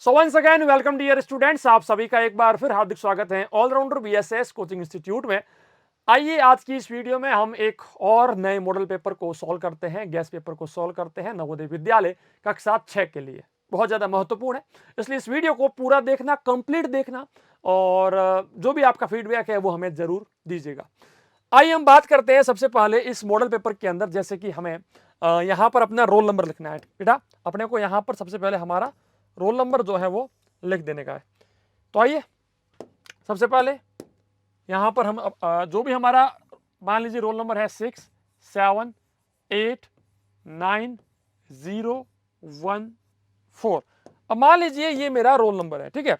सो once again welcome dear students, आप सभी का एक बार फिर हार्दिक स्वागत है ऑलराउंडर बीएसएस कोचिंग इंस्टीट्यूट में। आइए आज की इस वीडियो में हम एक और नए मॉडल पेपर को सॉल्व करते हैं, गैस पेपर को सॉल्व करते हैं नवोदय विद्यालय कक्षा 6 के लिए। बहुत ज्यादा महत्वपूर्ण है, इसलिए इस वीडियो को पूरा देखना, कंप्लीट देखना और जो भी आपका फीडबैक है वो हमें जरूर दीजिएगा। आइए हम बात करते हैं सबसे पहले इस मॉडल पेपर के अंदर, जैसे कि हमें यहाँ पर अपना रोल नंबर लिखना है। बेटा अपने को यहाँ पर सबसे पहले हमारा रोल नंबर जो है वो लिख देने का है। तो आइए सबसे पहले यहां पर हम जो भी हमारा मान लीजिए रोल नंबर है 6789014। अब मान लीजिए ये मेरा रोल नंबर है, ठीक है।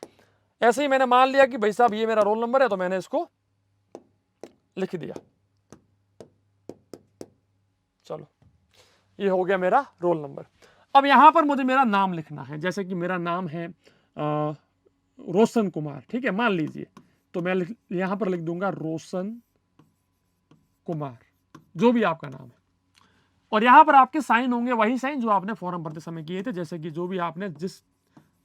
ऐसे ही मैंने मान लिया कि भाई साहब ये मेरा रोल नंबर है, तो मैंने इसको लिख दिया। चलो ये हो गया मेरा रोल नंबर। अब यहां पर मुझे मेरा नाम लिखना है, जैसे कि मेरा नाम है रोशन कुमार, ठीक है, मान लीजिए। तो मैं यहां पर लिख दूंगा रोशन कुमार, जो भी आपका नाम है। और यहां पर आपके साइन होंगे वही साइन जो आपने फॉर्म भरते समय किए थे, जैसे कि जो भी आपने जिस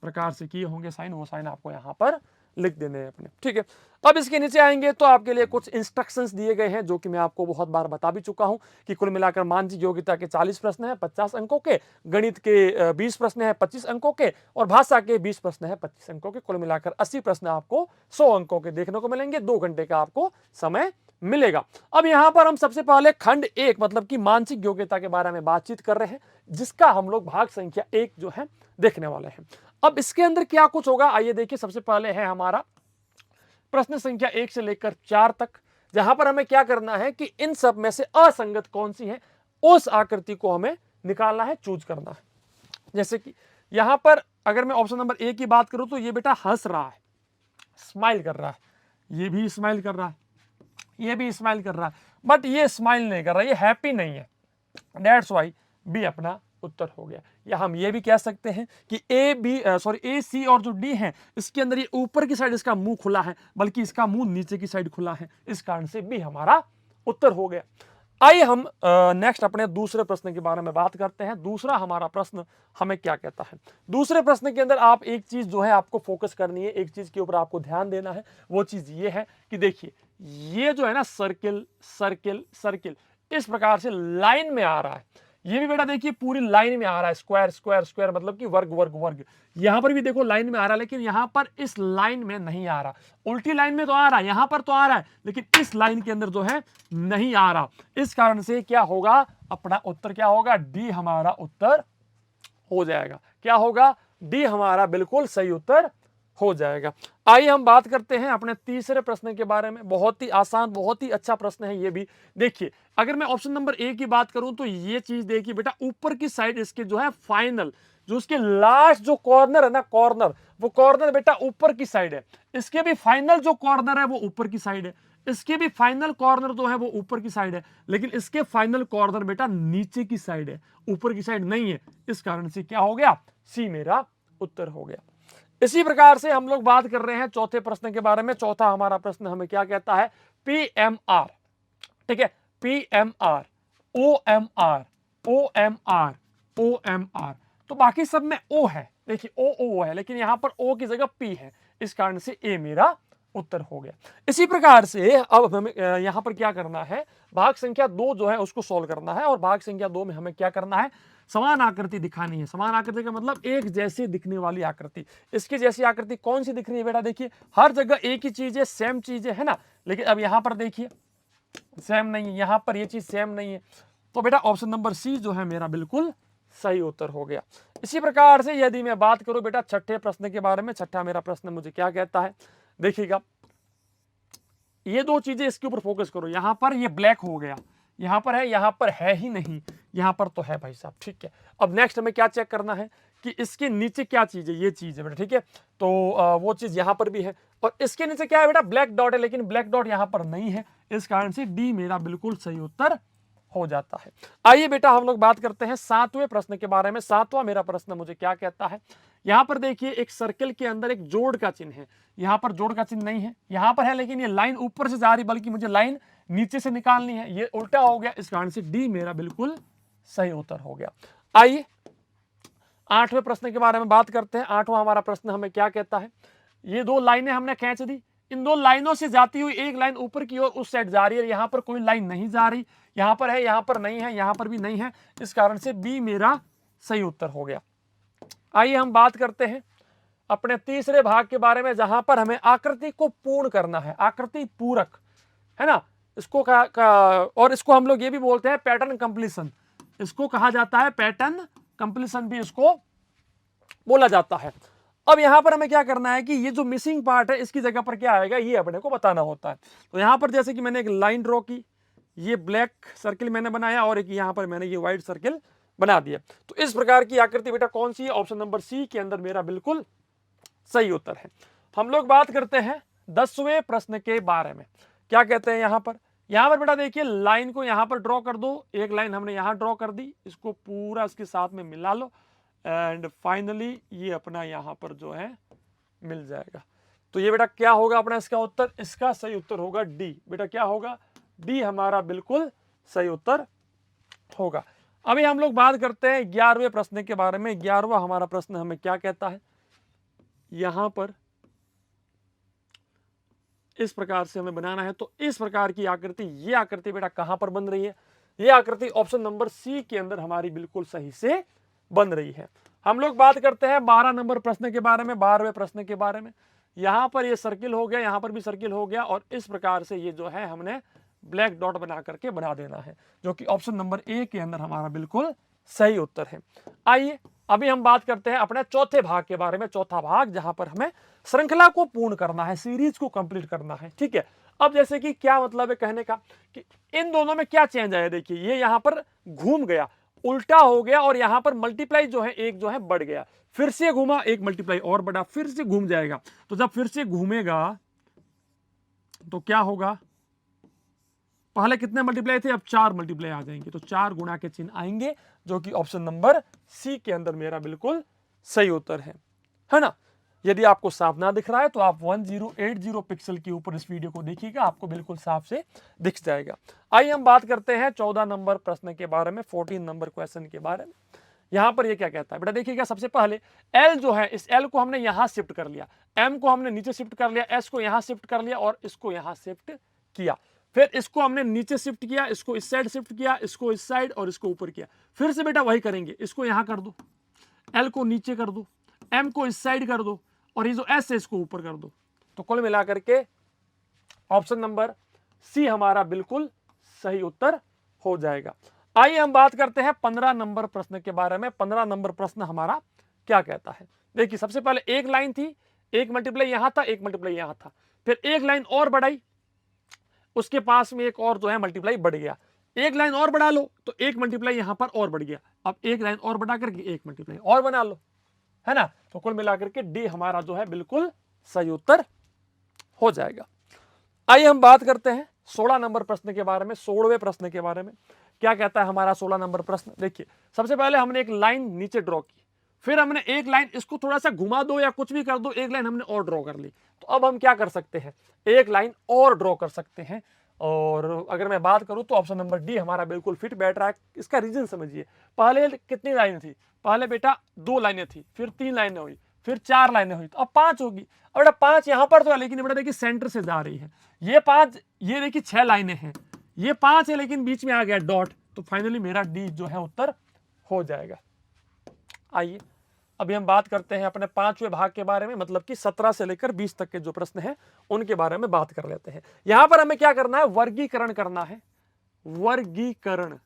प्रकार से किए होंगे साइन, वो साइन आपको यहां पर लिख देने हैं अपने, ठीक है। अब इसके नीचे आएंगे तो आपके लिए कुछ इंस्ट्रक्शंस दिए गए हैं, जो कि मैं आपको बहुत बार बता भी चुका हूं कि कुल मिलाकर मानसिक योग्यता के 40 प्रश्न हैं 50 अंकों के, गणित के 20 प्रश्न हैं 25 अंकों के, और भाषा के 20 प्रश्न हैं 25 अंकों के। कुल मिलाकर 80 प्रश्न आपको 100 अंकों के देखने को मिलेंगे। 2 घंटे का आपको समय मिलेगा। अब यहां पर हम सबसे पहले खंड 1 मतलब कि मानसिक योग्यता के बारे में बातचीत कर रहे हैं, जिसका हम लोग भाग संख्या 1 जो है देखने वाले हैं। अब इसके अंदर क्या कुछ होगा, आइए देखिए। सबसे पहले है हमारा प्रश्न संख्या 1 से लेकर 4 तक, जहां पर हमें क्या करना है कि इन सब में से असंगत कौन सी है, उस आकृति को हमें निकालना है, चूज करना है। जैसे कि यहां पर अगर मैं ऑप्शन नंबर 1 की बात करूं तो ये बेटा हंस रहा है, स्माइल कर रहा है, ये भी स्माइल कर रहा है, ये भी स्माइल कर रहा है, बट ये स्माइल नहीं कर रहा, ये हैप्पी नहीं है। दैट्स वाई बी अपना उत्तर हो गया। या हम ये भी कह सकते हैं कि ए सी और जो डी है, इसके अंदर ये ऊपर की साइड इसका मुंह खुला है, बल्कि इसका मुंह नीचे की साइड खुला है, इस कारण से बी हमारा उत्तर हो गया। आइए हम नेक्स्ट अपने दूसरे प्रश्न के बारे में बात करते हैं। दूसरा हमारा प्रश्न हमें क्या कहता है। दूसरे प्रश्न के अंदर आप एक चीज जो है आपको फोकस करनी है, एक चीज के ऊपर आपको ध्यान देना है। वो चीज ये है कि देखिए ये जो है ना सर्किल सर्किल सर्किल इस प्रकार से लाइन में आ रहा है। ये भी बेटा देखिए पूरी लाइन में आ रहा है, स्क्वायर स्क्वायर स्क्वायर मतलब कि वर्ग वर्ग वर्ग। यहां पर भी देखो लाइन में आ रहा है, लेकिन यहां पर इस लाइन में नहीं आ रहा। उल्टी लाइन में तो आ रहा है, यहां पर तो आ रहा है, लेकिन इस लाइन के अंदर जो है नहीं आ रहा। इस कारण से क्या होगा, अपना उत्तर क्या होगा, डी हमारा उत्तर हो जाएगा। क्या होगा, डी हमारा बिल्कुल सही उत्तर हो जाएगा। आइए हम बात करते हैं अपने तीसरे प्रश्न के बारे में। बहुत ही आसान, बहुत ही अच्छा प्रश्न है ये भी। देखिए अगर मैं ऑप्शन नंबर 1 की बात करूं तो ये चीज देखिए बेटा, ऊपर की साइड इसके जो है फाइनल, जो उसके लास्ट जो कॉर्नर है ना, कॉर्नर, वो कॉर्नर बेटा ऊपर की साइड है। इसके भी फाइनल जो कॉर्नर है वो ऊपर की साइड है, इसके भी फाइनल कॉर्नर जो है वो ऊपर की साइड है, लेकिन इसके फाइनल कॉर्नर बेटा नीचे की साइड है, ऊपर की साइड नहीं है। इस कारण से क्या हो गया, सी मेरा उत्तर हो गया। इसी प्रकार से हम लोग बात कर रहे हैं चौथे प्रश्न के बारे में। चौथा हमारा प्रश्न हमें क्या कहता है, पीएमआर, ठीक है, पीएमआर, ओएमआर, ओएमआर, ओएमआर। तो बाकी सब में ओ है, देखिए ओ ओ है, लेकिन यहां पर ओ की जगह पी है, इस कारण से ए मेरा उत्तर हो गया। इसी प्रकार से अब हमें यहां पर क्या करना है, भाग संख्या 2 जो है उसको सोल्व करना है। और भाग संख्या 2 में हमें क्या करना है, समान आकृति दिखानी है। समान आकृति का मतलब एक जैसी दिखने वाली आकृति। इसकी जैसी आकृति कौन सी दिख रही है बेटा, देखिए हर जगह एक ही चीज है, सेम चीज है ना, लेकिन अब यहां पर देखिए सेम नहीं है, यहां पर ये चीज सेम नहीं है। तो बेटा ऑप्शन नंबर सी जो है मेरा बिल्कुल सही उत्तर हो गया। इसी प्रकार से यदि मैं बात करूं बेटा छठे प्रश्न के बारे में, छठा मेरा प्रश्न मुझे क्या कहता है, देखिएगा ये दो चीजें इसके ऊपर फोकस करो। यहां पर ये ब्लैक हो गया, यहां पर है, यहां पर है ही नहीं, यहां पर तो है भाई साहब, ठीक है। अब नेक्स्ट हमें क्या चेक करना है कि इसके नीचे क्या चीज है, ये चीज है बेटा, ठीक है। तो वो चीज यहां पर भी है, और इसके नीचे क्या है बेटा, ब्लैक डॉट है, लेकिन ब्लैक डॉट यहां पर नहीं है, इस कारण से डी मेरा बिल्कुल सही उत्तर हो जाता है। आइए बेटा हम लोग बात करते हैं सातवें प्रश्न के बारे में। सातवां मेरा प्रश्न मुझे क्या कहता है, यहां पर देखिए एक सर्कल के अंदर एक जोड़ का चिन्ह है, यहां पर जोड़ का चिन्ह नहीं है, यहां पर है, लेकिन ये लाइन ऊपर से जा रही, बल्कि मुझे लाइन नीचे से निकालनी है, ये उल्टा हो गया, इस कारण से डी मेरा बिल्कुल सही उत्तर हो गया। आइए 8वें प्रश्न के बारे में बात करते हैं। 8वां हमारा प्रश्न हमें क्या कहता है, ये 2 लाइनें हमने खींच दी, इन 2 लाइनों से जाती हुई एक लाइन ऊपर की ओर उस साइड जा रही है, यहां पर कोई लाइन नहीं जा रही, यहां पर है, यहां पर नहीं है, यहां पर भी नहीं है, इस कारण से बी मेरा सही उत्तर हो गया। आइए हम बात करते हैं अपने तीसरे भाग के बारे में, जहां पर हमें आकृति को पूर्ण करना है, आकृति पूरक, है ना, इसको और इसको हम लोग ये भी बोलते हैं पैटर्न कंप्लीशन, इसको कहा जाता है पैटर्न कंप्लीशन भी इसको बोला जाता है। अब यहां पर हमें क्या करना है कि ये जो मिसिंग पार्ट है इसकी जगह पर क्या आएगा ये अपने को बताना होता है। तो यहां पर जैसे कि मैंने एक लाइन ड्रॉ की, ये ब्लैक सर्किल मैंने बनाया और एक यहां पर मैंने ये व्हाइट सर्किल बना दिया। तो इस प्रकार की आकृति बेटा कौन सी है, ऑप्शन नंबर सी के अंदर मेरा बिल्कुल सही उत्तर है। हम लोग बात करते हैं 10वें प्रश्न के बारे में। क्या कहते हैं यहां पर बेटा देखिए लाइन को यहां पर ड्रॉ कर दो, एक लाइन हमने यहां ड्रॉ कर दी, इसको पूरा इसके साथ में मिला लो एंड फाइनली ये अपना यहां पर जो है मिल जाएगा। तो ये बेटा क्या होगा अपना इसका उत्तर, इसका सही उत्तर होगा डी। बेटा क्या होगा, डी हमारा बिल्कुल सही उत्तर होगा। अभी हम लोग बात करते हैं 11वें प्रश्न के बारे में। 11वां हमारा प्रश्न हमें क्या कहता है, यहां पर इस प्रकार से हमें बनाना है। तो इस प्रकार की आकृति, ये आकृति बेटा कहां पर बन रही है, ये आकृति ऑप्शन नंबर सी के अंदर हमारी बिल्कुल सही से बन रही है। हम लोग बात करते हैं 12 नंबर प्रश्न के बारे में, 12वें प्रश्न के बारे में। यहां पर ये सर्किल हो गया, यहां पर भी सर्किल हो गया और इस प्रकार से ये जो है हमने ब्लैक डॉट बना करके बना देना है, जो कि ऑप्शन नंबर ए के अंदर हमारा बिल्कुल सही उत्तर है। आइए अभी हम बात करते हैं अपने चौथे भाग के बारे में। चौथा भाग जहां पर हमें श्रृंखला को पूर्ण करना है, सीरीज को कंप्लीट करना है, ठीक है। अब जैसे कि क्या मतलब है कहने का कि इन दोनों में क्या चेंज आया, देखिए ये यहां पर घूम गया, उल्टा हो गया और यहां पर मल्टीप्लाई जो है एक जो है बढ़ गया, फिर से घूमा एक मल्टीप्लाई और बढ़ा, फिर से घूम जाएगा। तो जब फिर से घूमेगा तो क्या होगा, पहले कितने मल्टीप्लाई थे, अब 4 मल्टीप्लाई आ जाएंगे, तो 4 गुणा के चिन्ह आएंगे, जो कि ऑप्शन नंबर सी के अंदर मेरा बिल्कुल सही उत्तर है ना। यदि आपको साफ ना दिख रहा है तो आप 1080 पिक्सल के ऊपर इस वीडियो को देखिएगा, आपको बिल्कुल साफ से दिख जाएगा। आइए हम बात करते हैं 14 नंबर प्रश्न के बारे में, 14 नंबर क्वेश्चन के बारे में। यहां पर ये क्या कहता है बेटा, देखिएगा सबसे पहले एल जो है, इस एल को हमने यहां शिफ्ट कर लिया, एम को हमने नीचे शिफ्ट कर लिया, एस को यहां शिफ्ट कर लिया और इसको यहां शिफ्ट किया, फिर इसको हमने नीचे शिफ्ट किया, इसको इस साइड शिफ्ट किया, इसको इस साइड और इसको ऊपर किया, फिर से बेटा वही करेंगे, इसको यहां कर दो, एल को नीचे कर दो, एम को इस साइड कर दो और ये जो एस है इसको ऊपर कर दो। तो कुल मिलाकर के ऑप्शन नंबर सी हमारा बिल्कुल सही उत्तर हो जाएगा। आइए हम बात करते हैं 15 नंबर प्रश्न के बारे में। 15 नंबर प्रश्न हमारा क्या कहता है, देखिए सबसे पहले एक लाइन थी, एक मल्टीप्लाई यहां था, एक मल्टीप्लाई यहां था, फिर एक लाइन और बढ़ाई, उसके पास में एक और जो है मल्टीप्लाई बढ़ गया, एक लाइन और बढ़ा लो तो एक मल्टीप्लाई यहां पर और बढ़ गया, अब एक लाइन और बढ़ा करके एक मल्टीप्लाई और बना लो, है ना। तो कुल मिलाकर के डी हमारा जो है बिल्कुल सही उत्तर हो जाएगा। आइए हम बात करते हैं 16 नंबर प्रश्न के बारे में। 16वें प्रश्न के बारे में क्या कहता है हमारा 16 नंबर प्रश्न, देखिए सबसे पहले हमने एक लाइन नीचे ड्रॉ की, फिर हमने एक लाइन, इसको थोड़ा सा घुमा दो या कुछ भी कर दो, एक लाइन हमने और ड्रॉ कर ली। तो अब हम क्या कर सकते हैं, एक लाइन और ड्रॉ कर सकते हैं। और अगर मैं बात करूं तो ऑप्शन नंबर डी हमारा बिल्कुल फिट बैठ रहा है। इसका रीजन समझिए, पहले कितनी लाइनें थी, पहले बेटा 2 लाइनें थी, फिर 3 लाइनें हुई, फिर 4 लाइनें हुई, तो अब 5 होगी। अब बेटा 5 यहां पर तो है, लेकिन बेटा देखिए सेंटर से जा रही है, ये 5, ये देखिए 6 लाइनें हैं, ये 5 है लेकिन बीच में आ गया डॉट, तो फाइनली मेरा डी जो है उत्तर हो जाएगा। आइए अभी हम बात करते हैं अपने 5वें भाग के बारे में, मतलब कि 17 से लेकर 20 तक के जो प्रश्न हैं उनके बारे में बात कर लेते हैं। यहां पर हमें क्या करना है, वर्गीकरण करना है, वर्गीकरण,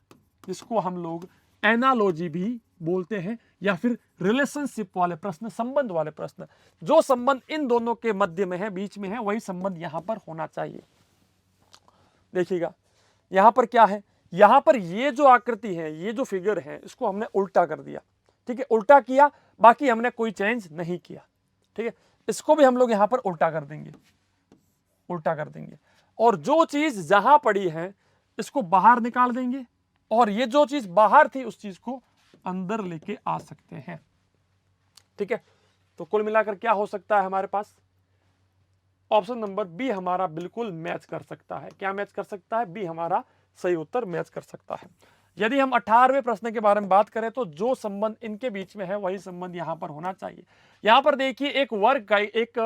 जिसको हम लोग एनालॉजी भी बोलते हैं या फिर रिलेशनशिप वाले प्रश्न, संबंध वाले प्रश्न, जो संबंध इन दोनों के मध्य में है, बीच में है, वही संबंध यहां पर होना चाहिए। देखिएगा यहां पर क्या है, यहां पर ये जो आकृति है, ये जो फिगर है, इसको हमने उल्टा कर दिया, ठीक है, उल्टा किया, बाकी हमने कोई चेंज नहीं किया, ठीक है। इसको भी हम लोग यहां पर उल्टा कर देंगे, उल्टा कर देंगे, और जो चीज जहां पड़ी है इसको बाहर निकाल देंगे, और ये जो चीज बाहर थी उस चीज को अंदर लेके आ सकते हैं, ठीक है। तो कुल मिलाकर क्या हो सकता है हमारे पास, ऑप्शन नंबर बी हमारा बिल्कुल मैच कर सकता है। क्या मैच कर सकता है, बी हमारा सही उत्तर मैच कर सकता है। यदि हम 18वें प्रश्न के बारे में बात करें तो जो संबंध इनके बीच में है वही संबंध यहां पर होना चाहिए। यहां पर देखिए एक वर्ग का एक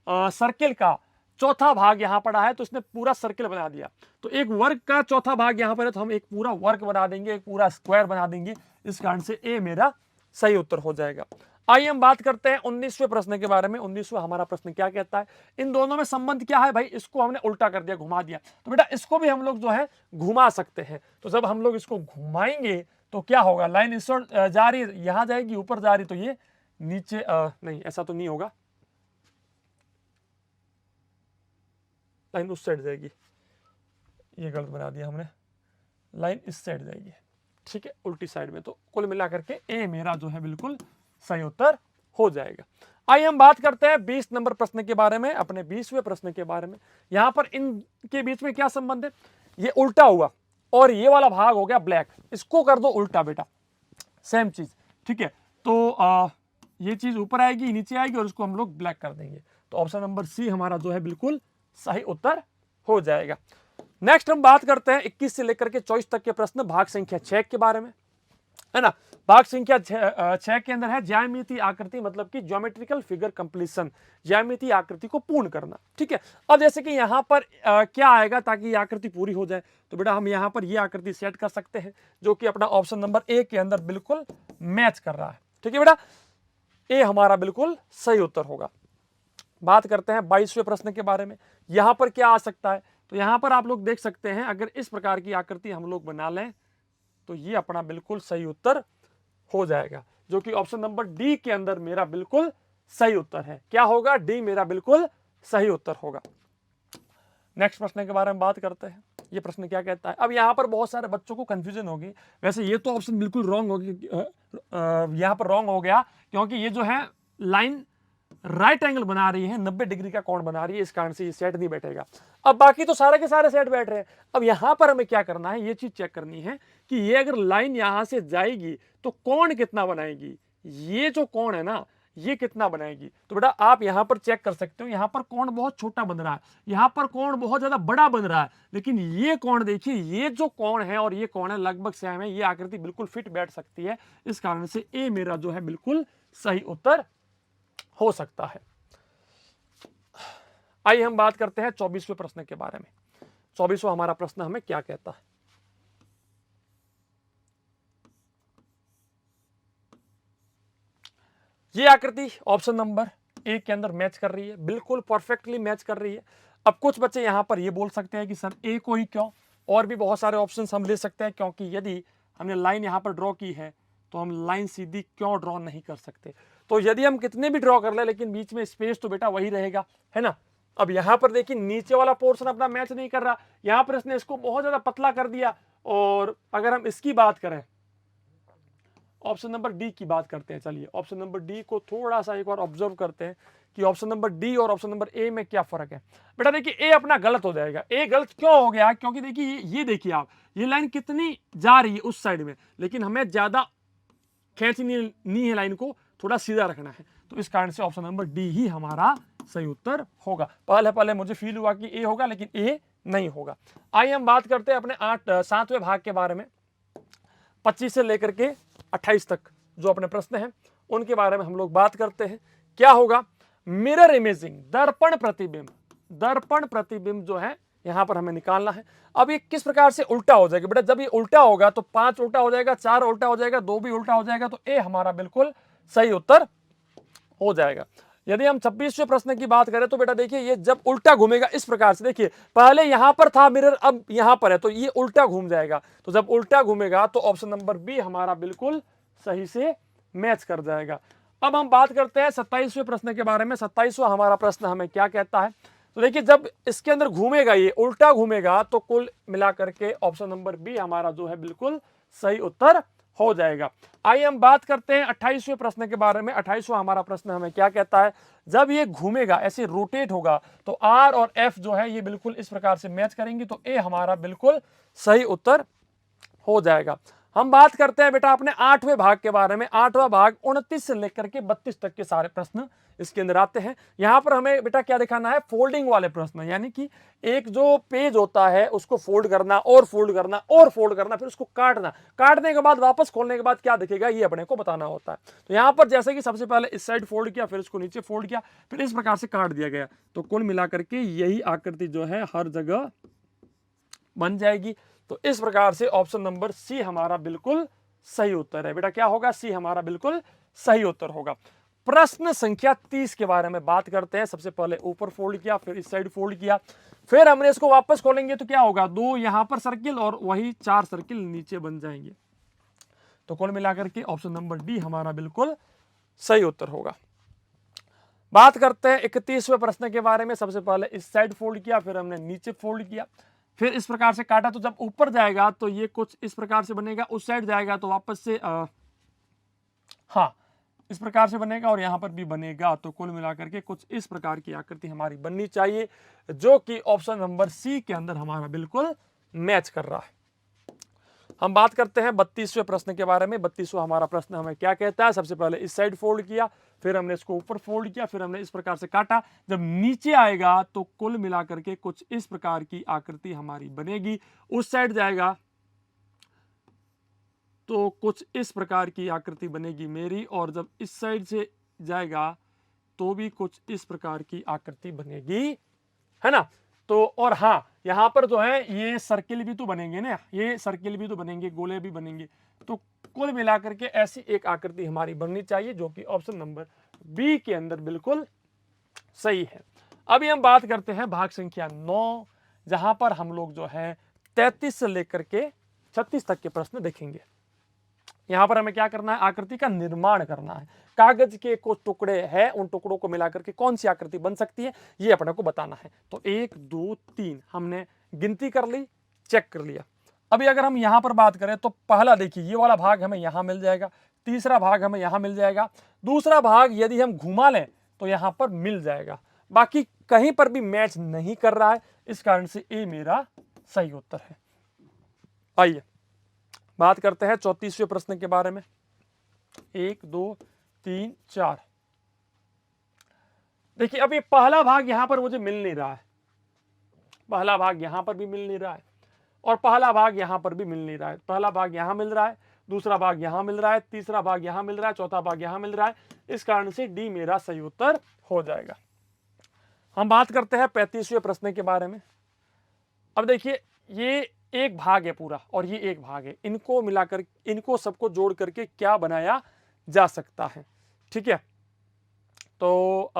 सर्किल का चौथा भाग यहां पड़ा है तो इसने पूरा सर्किल बना दिया। तो एक वर्ग का चौथा भाग यहां पर है तो हम एक पूरा वर्ग बना देंगे, एक पूरा स्क्वायर बना देंगे। इस कारण से ए मेरा सही उत्तर हो जाएगा। आइए हम बात करते हैं 19वें प्रश्न के बारे में। 19वां हमारा प्रश्न क्या कहता है, इन दोनों में संबंध क्या है भाई, इसको हमने उल्टा कर दिया, घुमा दिया। तो बेटा इसको भी हम लोग जो है घुमा सकते हैं। तो जब हम लोग इसको घुमाएंगे तो क्या होगा, लाइन इस जा रही है, यहां जाएगी, ऊपर जा रही, तो ये नीचे नहीं, ऐसा तो नहीं होगा, लाइन उस साइड जाएगी, ये गलत बना दिया हमने, लाइन इस साइड जाएगी, ठीक है, उल्टी साइड में। तो कुल मिलाकर के ए मेरा जो है बिल्कुल सही उत्तर हो जाएगा। आइए हम बात करते हैं 20 नंबर प्रश्न के बारे में, अपने 20वें प्रश्न के बारे में। यहां पर इनके बीच में क्या संबंध है, ये उल्टा हुआ और ये वाला भाग हो गया ब्लैक, इसको कर दो उल्टा बेटा, सेम चीज, ठीक है। तो ये चीज ऊपर आएगी, नीचे आएगी और इसको हम लोग ब्लैक कर देंगे। तो ऑप्शन नंबर सी हमारा जो है बिल्कुल सही उत्तर हो जाएगा। नेक्स्ट हम बात करते हैं 21 से लेकर के 24 तक के प्रश्न भाग संख्या 6 के बारे में, है ना। भाग संख्या 6 के अंदर है ज्यामितीय आकृति, मतलब कि ज्योमेट्रिकल फिगर कंप्लीशन, ज्यामितीय आकृति को पूर्ण करना, ठीक है। अब जैसे कि यहां पर क्या आएगा ताकि ये आकृति पूरी हो जाए, तो बेटा हम यहां पर ये आकृति सेट कर सकते हैं जो कि अपना ऑप्शन नंबर ए के अंदर बिल्कुल मैच कर रहा है, ठीक है बेटा, ए हमारा बिल्कुल सही उत्तर होगा। बात करते हैं 22वें प्रश्न के बारे में। यहां पर क्या आ सकता है, तो यहां पर आप लोग देख सकते हैं, अगर इस प्रकार की आकृति हम लोग बना लें तो ये अपना बिल्कुल सही उत्तर हो जाएगा, जो कि ऑप्शन नंबर डी के अंदर मेरा बिल्कुल सही उत्तर है। क्या होगा, डी मेरा बिल्कुल सही उत्तर होगा। नेक्स्ट प्रश्न के बारे में बात करते हैं। ये प्रश्न क्या कहता है, अब यहां पर बहुत सारे बच्चों को कंफ्यूजन होगी, वैसे ये तो ऑप्शन बिल्कुल रॉन्ग होगी, यहां पर रॉन्ग हो गया क्योंकि ये जो है लाइन राइट एंगल बना रही है, 90 डिग्री का कोण बना रही है, इस कारण से ये सेट नहीं बैठेगा। अब बाकी तो सारे के सारे सेट बैठ रहे हैं। अब यहां पर हमें क्या करना है, ये चीज चेक करनी है कि ये अगर लाइन यहां से जाएगी तो कोण कितना बनाएगी, ये जो कोण है ना ये कितना बनाएगी। तो बेटा आप यहां पर चेक कर सकते हो, यहां पर कोण बहुत छोटा बन रहा है, यहां पर कोण बहुत ज्यादा बड़ा बन रहा है, लेकिन ये कोण देखिए, ये जो कोण है और ये कोण है लगभग सेम है, ये आकृति बिल्कुल फिट बैठ सकती है। इस कारण से ए मेरा जो है बिल्कुल सही उत्तर हो सकता है। आइए हम बात करते हैं 24वें प्रश्न के बारे में। 24वां हमारा प्रश्न हमें क्या कहता है, ये आकृति ऑप्शन नंबर ए के अंदर मैच कर रही है, बिल्कुल परफेक्टली मैच कर रही है। अब कुछ बच्चे यहां पर ये बोल सकते हैं कि सर ए को ही क्यों, और भी बहुत सारे ऑप्शंस हम ले सकते हैं, क्योंकि यदि हमने लाइन यहां पर ड्रॉ की है तो हम लाइन सीधी क्यों ड्रॉ नहीं कर सकते। तो यदि हम कितने भी ड्रॉ कर ले, लेकिन बीच में स्पेस तो बेटा वही रहेगा, है ना। अब यहां पर देखिए नीचे वाला पोर्शन अपना मैच नहीं कर रहा, यहां पर इसने इसको बहुत ज्यादा पतला कर दिया। और अगर हम इसकी बात करें, ऑप्शन नंबर डी की बात करते हैं, चलिए ऑप्शन नंबर डी को थोड़ा सा एक बार ऑब्जर्व करते हैं कि ऑप्शन नंबर डी और ऑप्शन नंबर ए में क्या फर्क है। बेटा देखिए ए अपना गलत हो जाएगा। ए गलत क्यों हो गया, क्योंकि देखिए ये देखिए आप, ये लाइन कितनी जा रही है उस साइड में, लेकिन हमें ज्यादा खींचनी नहीं है, लाइन को थोड़ा सीधा रखना है। तो इस कारण से ऑप्शन नंबर डी ही हमारा सही उत्तर होगा। पहले मुझे फील हुआ कि ए होगा, लेकिन ए नहीं होगा। आइए हम बात करते हैं अपने 7वें भाग के बारे में। 25 से लेकर के 28 तक जो अपने प्रश्न हैं उनके बारे में हम लोग बात करते हैं। क्या होगा, मिरर इमेजिंग, दर्पण प्रतिबिंब। दर्पण प्रतिबिंब जो है यहां पर हमें निकालना है। अब ये किस प्रकार से उल्टा हो जाएगा, बेटा जब ये उल्टा होगा तो 5 उल्टा हो जाएगा, 4 उल्टा हो जाएगा, 2 भी उल्टा हो जाएगा, तो ए हमारा बिल्कुल सही उत्तर हो जाएगा। यदि हम 26वें प्रश्न की बात करें तो बेटा देखिए ये जब उल्टा घूमेगा इस प्रकार से, देखिए पहले यहां पर था मिरर, अब यहां पर है, तो ये उल्टा घूम जाएगा। तो जब उल्टा घूमेगा तो ऑप्शन नंबर बी हमारा बिल्कुल सही से मैच कर जाएगा। अब हम बात करते हैं 27वें प्रश्न के बारे में। 27वां हमारा प्रश्न हमें क्या कहता है, तो देखिए जब इसके अंदर घूमेगा, ये उल्टा घूमेगा, तो कुल मिलाकर के ऑप्शन नंबर बी हमारा जो है बिल्कुल सही उत्तर हो जाएगा। आइए हम बात करते हैं 28वें प्रश्न के बारे में। 28वां हमारा प्रश्न हमें क्या कहता है, जब ये घूमेगा, ऐसे रोटेट होगा, तो आर और एफ जो है ये बिल्कुल इस प्रकार से मैच करेंगे, तो ए हमारा बिल्कुल सही उत्तर हो जाएगा। हम बात करते हैं बेटा अपने 8वें भाग के बारे में। 8वां भाग 29 से लेकर के 32 तक के सारे प्रश्न इसके अंदर आते हैं। यहां पर हमें बेटा क्या दिखाना है, फोल्डिंग वाले प्रश्न, यानी कि एक जो पेज होता है उसको फोल्ड करना और फोल्ड करना और फोल्ड करना, फिर उसको काटना, काटने के बाद वापस खोलने के बाद क्या दिखेगा ये अपने को बताना होता है। तो यहां पर जैसे कि सबसे पहले इस साइड फोल्ड किया, फिर इसको नीचे फोल्ड किया, फिर इस प्रकार से काट दिया गया, तो कुल मिलाकर के यही आकृति जो है हर जगह बन जाएगी। तो इस प्रकार से ऑप्शन नंबर सी हमारा बिल्कुल सही उत्तर है। बेटा क्या होगा, सी हमारा बिल्कुल सही उत्तर होगा। प्रश्न संख्या 30 के बारे में बात करते हैं। सबसे पहले ऊपर फोल्ड किया, फिर इस साइड फोल्ड किया, फिर हमने इसको वापस खोलेंगे तो क्या होगा, 2 यहां पर सर्किल और वही 4 सर्किल नीचे बन जाएंगे। तो कुल मिलाकर के ऑप्शन नंबर डी हमारा बिल्कुल सही उत्तर होगा। बात करते हैं 31वें प्रश्न के बारे में। सबसे पहले इस साइड फोल्ड किया, फिर हमने नीचे फोल्ड किया, फिर इस प्रकार से काटा, तो जब ऊपर जाएगा तो ये कुछ इस प्रकार से बनेगा, उस साइड जाएगा तो वापस से हाँ इस प्रकार से बनेगा और यहां पर भी बनेगा। तो कुल मिलाकर के कुछ इस प्रकार की आकृति हमारी बननी चाहिए, जो कि ऑप्शन नंबर सी के अंदर हमारा बिल्कुल मैच कर रहा है। हम बात करते हैं 32वें प्रश्न के बारे में। 32वां हमारा प्रश्न हमें क्या कहता है, सबसे पहले इस साइड फोल्ड किया, फिर हमने इसको ऊपर फोल्ड किया, फिर हमने इस प्रकार से काटा, जब नीचे आएगा तो कुल मिलाकर के कुछ इस प्रकार की आकृति हमारी बनेगी। उस साइड जाएगा तो कुछ इस प्रकार की आकृति बनेगी मेरी, और जब इस साइड से जाएगा तो भी कुछ इस प्रकार की आकृति बनेगी, है ना। तो और हाँ यहां पर जो है ये सर्किल भी तो बनेंगे ना, ये सर्किल भी तो बनेंगे, गोले भी बनेंगे। तो कुल मिलाकर के ऐसी एक आकृति हमारी बननी चाहिए, जो कि ऑप्शन नंबर बी के अंदर बिल्कुल सही है। अभी हम बात करते हैं भाग संख्या 9, जहां पर हम लोग जो है 33 से लेकर के 36 तक के प्रश्न देखेंगे। यहां पर हमें क्या करना है, आकृति का निर्माण करना है। कागज के कुछ टुकड़े हैं, उन टुकड़ों को मिलाकर के कौन सी आकृति बन सकती है ये अपने को बताना है। तो 1 2 3 हमने गिनती कर ली, चेक कर लिया। अभी अगर हम यहां पर बात करें तो पहला देखिए ये वाला भाग हमें यहां मिल जाएगा, तीसरा भाग हमें यहां मिल जाएगा, दूसरा भाग यदि हम घुमा लें तो यहां पर मिल जाएगा, बाकी कहीं पर भी मैच नहीं कर रहा है, इस कारण से ए मेरा सही उत्तर है। आइए बात करते हैं 34वें प्रश्न के बारे में। 1 2 3 4 देखिए अब ये पहला भाग यहां पर मुझे मिल नहीं रहा है, पहला भाग यहां पर भी मिल नहीं रहा है और पहला भाग यहां पर भी मिल नहीं रहा है। पहला भाग यहां मिल रहा है, दूसरा भाग यहां मिल रहा है, तीसरा भाग यहां मिल रहा है, चौथा भाग यहां मिल रहा है, इस कारण से डी मेरा सही उत्तर हो जाएगा। हम बात करते हैं 35वें प्रश्न के बारे में। अब देखिए ये एक भाग है पूरा और ये एक भाग है, इनको मिलाकर इनको सबको जोड़ करके क्या बनाया जा सकता है, ठीक है। तो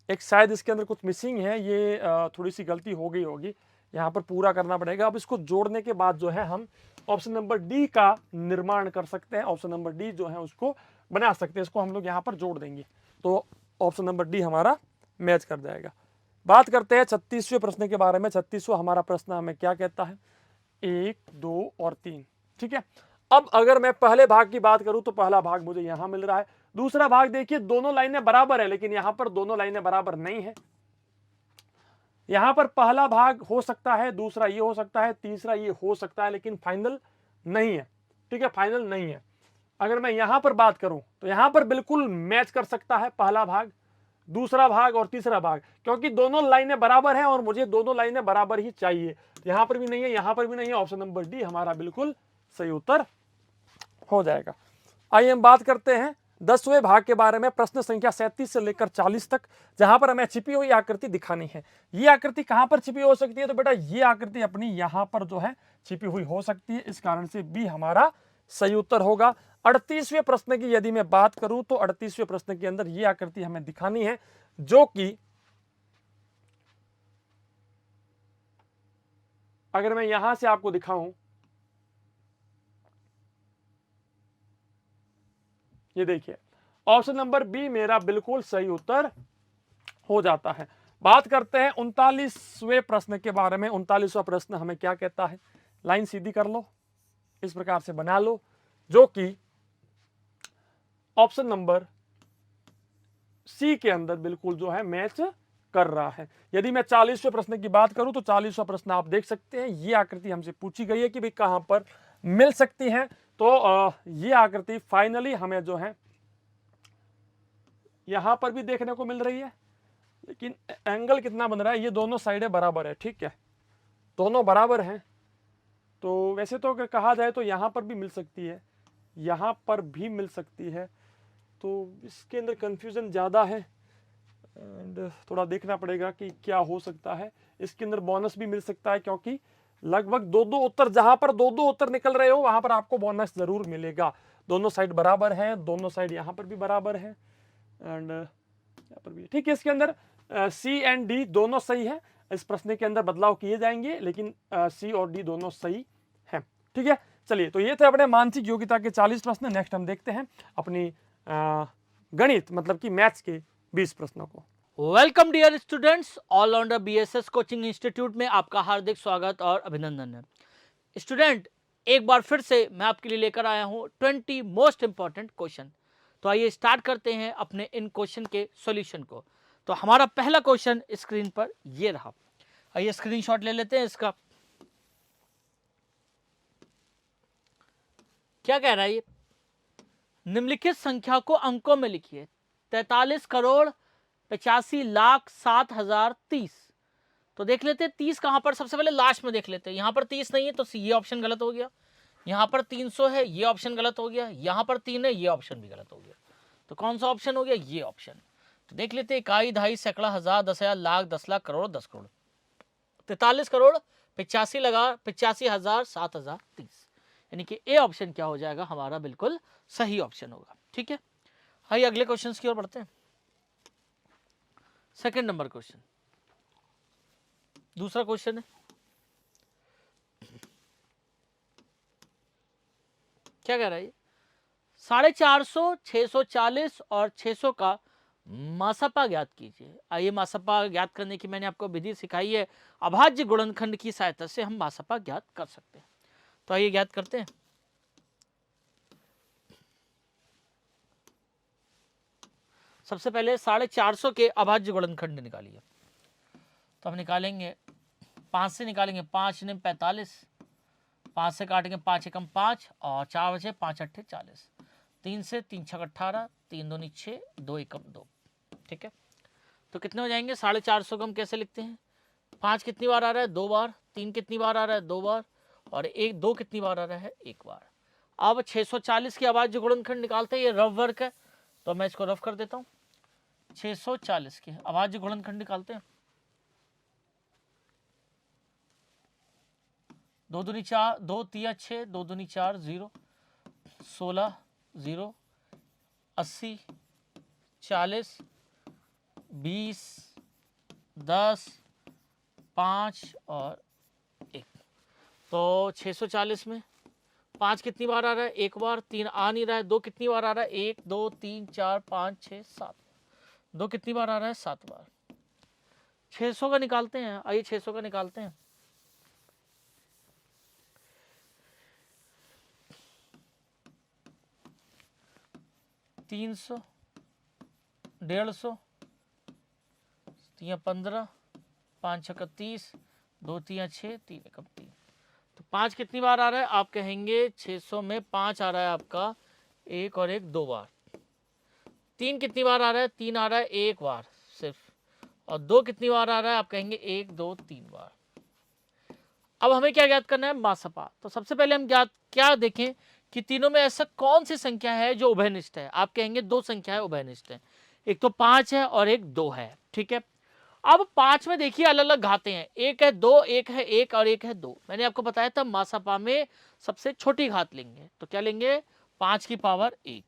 एक शायद इसके अंदर कुछ मिसिंग है, ये थोड़ी सी गलती हो गई होगी, यहाँ पर पूरा करना पड़ेगा। अब इसको जोड़ने के बाद जो है हम ऑप्शन नंबर डी का निर्माण कर सकते हैं, ऑप्शन नंबर डी जो है उसको बना सकते हैं, इसको हम लोग यहाँ पर जोड़ देंगे तो ऑप्शन नंबर डी हमारा मैच कर जाएगा। बात करते हैं 36वें प्रश्न के बारे में। 36वां हमारा प्रश्न हमें क्या कहता है, 1 2 और 3, ठीक है। अब अगर मैं पहले भाग की बात करूं तो पहला भाग मुझे यहां मिल रहा है, दूसरा भाग देखिए दोनों लाइनें बराबर है, लेकिन यहां पर दोनों लाइनें बराबर नहीं है। यहां पर पहला भाग हो सकता है, दूसरा ये हो सकता है, तीसरा ये हो सकता है, लेकिन फाइनल नहीं है, ठीक है, फाइनल नहीं है। अगर मैं यहां पर बात करूं तो यहां पर बिल्कुल मैच कर सकता है पहला भाग, दूसरा भाग और तीसरा भाग, क्योंकि दोनों लाइनें बराबर हैं और मुझे दोनों लाइनें बराबर ही चाहिए। यहां पर भी नहीं है, यहां पर भी नहीं है, ऑप्शन नंबर डी हमारा बिल्कुल सही उत्तर हो जाएगा। आइए हम बात करते हैं 10वें भाग के बारे में। प्रश्न संख्या 37 से लेकर 40 तक, जहां पर हमें छिपी हुई आकृति दिखानी है। ये आकृति कहां पर छिपी हो सकती है, तो बेटा ये आकृति अपनी यहां पर जो है छिपी हुई हो सकती है, इस कारण से बी हमारा सही उत्तर होगा। 38वें प्रश्न की यदि मैं बात करूं तो 38वें प्रश्न के अंदर ये आकृति हमें दिखानी है, जो कि अगर मैं यहां से आपको दिखाऊं, ये देखिए ऑप्शन नंबर बी मेरा बिल्कुल सही उत्तर हो जाता है। बात करते हैं 39वें प्रश्न के बारे में। 39वां प्रश्न हमें क्या कहता है, लाइन सीधी कर लो, इस प्रकार से बना लो, जो कि ऑप्शन नंबर सी के अंदर बिल्कुल जो है मैच कर रहा है। यदि मैं 40वें प्रश्न की बात करूं तो 40वां प्रश्न आप देख सकते हैं, ये आकृति हमसे पूछी गई है कि भाई कहां पर मिल सकती हैं। तो ये आकृति फाइनली हमें जो है यहां पर भी देखने को मिल रही है, लेकिन एंगल कितना बन रहा है, ये दोनों साइडें बराबर है, ठीक है, दोनों बराबर हैं। तो वैसे तो अगर कहा जाए तो यहां पर भी मिल सकती है, यहां पर भी मिल सकती है, तो इसके अंदर कंफ्यूजन ज़्यादा है एंड थोड़ा देखना पड़ेगा कि क्या हो सकता है। इसके अंदर बोनस भी मिल सकता है, क्योंकि लगभग दो दो उत्तर, जहां पर दो दो उत्तर निकल रहे हो वहां पर आपको बोनस जरूर मिलेगा। दोनों साइड बराबर हैं, दोनों साइड यहां पर भी बराबर है एंड यहाँ पर भी, ठीक है। इसके अंदर सी एंड डी दोनों सही है। इस प्रश्न के अंदर बदलाव किए जाएंगे, लेकिन सी और डी दोनों सही है, ठीक है। चलिए, तो ये थे अपने मानसिक योग्यता के 40 प्रश्न। नेक्स्ट हम देखते हैं अपनी गणित मतलब कि मैथ्स के 20 प्रश्नों को। Welcome dear students, allrounder BSS coaching institute में आपका हार्दिक स्वागत और अभिनंदन है। स्टूडेंट, एक बार फिर से मैं आपके लिए लेकर आया हूं 20 मोस्ट इंपॉर्टेंट क्वेश्चन। तो आइए स्टार्ट करते हैं अपने इन क्वेश्चन के सॉल्यूशन को। तो हमारा पहला क्वेश्चन स्क्रीन पर ये रहा। आइए स्क्रीनशॉट ले लेते हैं इसका। क्या कह रहा है ये? निम्नलिखित संख्या को अंकों में लिखिए। 43,85,07,030। तो देख लेते हैं 30 कहां पर, सबसे पहले लास्ट में देख लेते हैं। यहां पर 30 नहीं है तो ये ऑप्शन गलत हो गया। यहां पर 300 है, ये ऑप्शन गलत हो गया। यहां पर 3 है, ये ऑप्शन भी गलत हो गया। तो कौन सा ऑप्शन हो गया? ये ऑप्शन। तो देख लेते हैं, इकाई, दहाई, सैकड़ा, हजार, 10,000, लाख, 10 लाख, करोड़, 10 करोड़। 43 करोड़ 85,07,030, 30, यानी कि ए ऑप्शन क्या हो जाएगा हमारा? बिल्कुल सही ऑप्शन होगा। ठीक है, आइए अगले क्वेश्चन की ओर बढ़ते हैं। सेकंड नंबर क्वेश्चन, दूसरा क्वेश्चन है। क्या कह रहा है? 450, 640 और 600 का मासपा ज्ञात कीजिए। आइए, मासपा ज्ञात करने की मैंने आपको विधि सिखाई है। अभाज्य गुणनखंड की सहायता से हम मासपा ज्ञात कर सकते हैं। तो आइए ज्ञात करते हैं। सबसे पहले 450 के अभाज्य गुणनखंड निकालिए। तो हम निकालेंगे, 5 से निकालेंगे, 5 ने 45, 5 से काटेंगे, 5 एकम 5 और 4 बचे, 5 अट्ठे 40, 3 से 3 छक 18, 3 दूनी 6, 2 एकम 2। ठीक है, तो कितने हो जाएंगे? 450 को हम कैसे लिखते हैं? 5 कितनी बार आ रहा है? 2 बार। 3 कितनी बार आ रहा है? 2 बार। और 2 कितनी बार आ रहा है? 1 बार। अब 640 की अभाज्य गुणनखंड निकालते हैं। ये रफ वर्क है तो मैं इसको रफ कर देता हूँ। 640 के अभाज्य गुणनखंड निकालते हैं। 2 दूनी 4, 2 तिया 6, 2 दूनी 4, 0, 16, 0, 80, 40, 20, 10, 5 और 1। तो 640 में 5 कितनी बार आ रहा है? 1 बार। 3 आ नहीं रहा है। 2 कितनी बार आ रहा है? 1, 2, 3, 4, 5, 6, 7। 2 कितनी बार आ रहा है? 7 बार। 600 का निकालते हैं। आइए 600 का निकालते हैं। तीन सौ, 150, 3 15, 5 छक्का 30, 2 3 6, 3 एकम 3। तो 5 कितनी बार आ रहा है? आप कहेंगे 600 में 5 आ रहा है आपका 1 और 1 2 बार। 3 कितनी बार आ रहा है? 3 आ रहा है 1 बार सिर्फ। और 2 कितनी बार आ रहा है? आप कहेंगे 1 2 3 बार। अब हमें क्या ज्ञात करना है? मासपा। तो सबसे पहले हम क्या देखें कि तीनों में ऐसा कौन सी संख्या है जो उभयनिष्ठ है? आप कहेंगे 2 संख्याएं उभयनिष्ठ है, एक तो 5 है और एक 2 है। ठीक है, अब 5 में देखिए अलग अलग घाते हैं, एक है 2, एक है 1 और एक है 2। मैंने आपको बताया था मासपा में सबसे छोटी घात लेंगे, तो क्या लेंगे? 5 की पावर 1।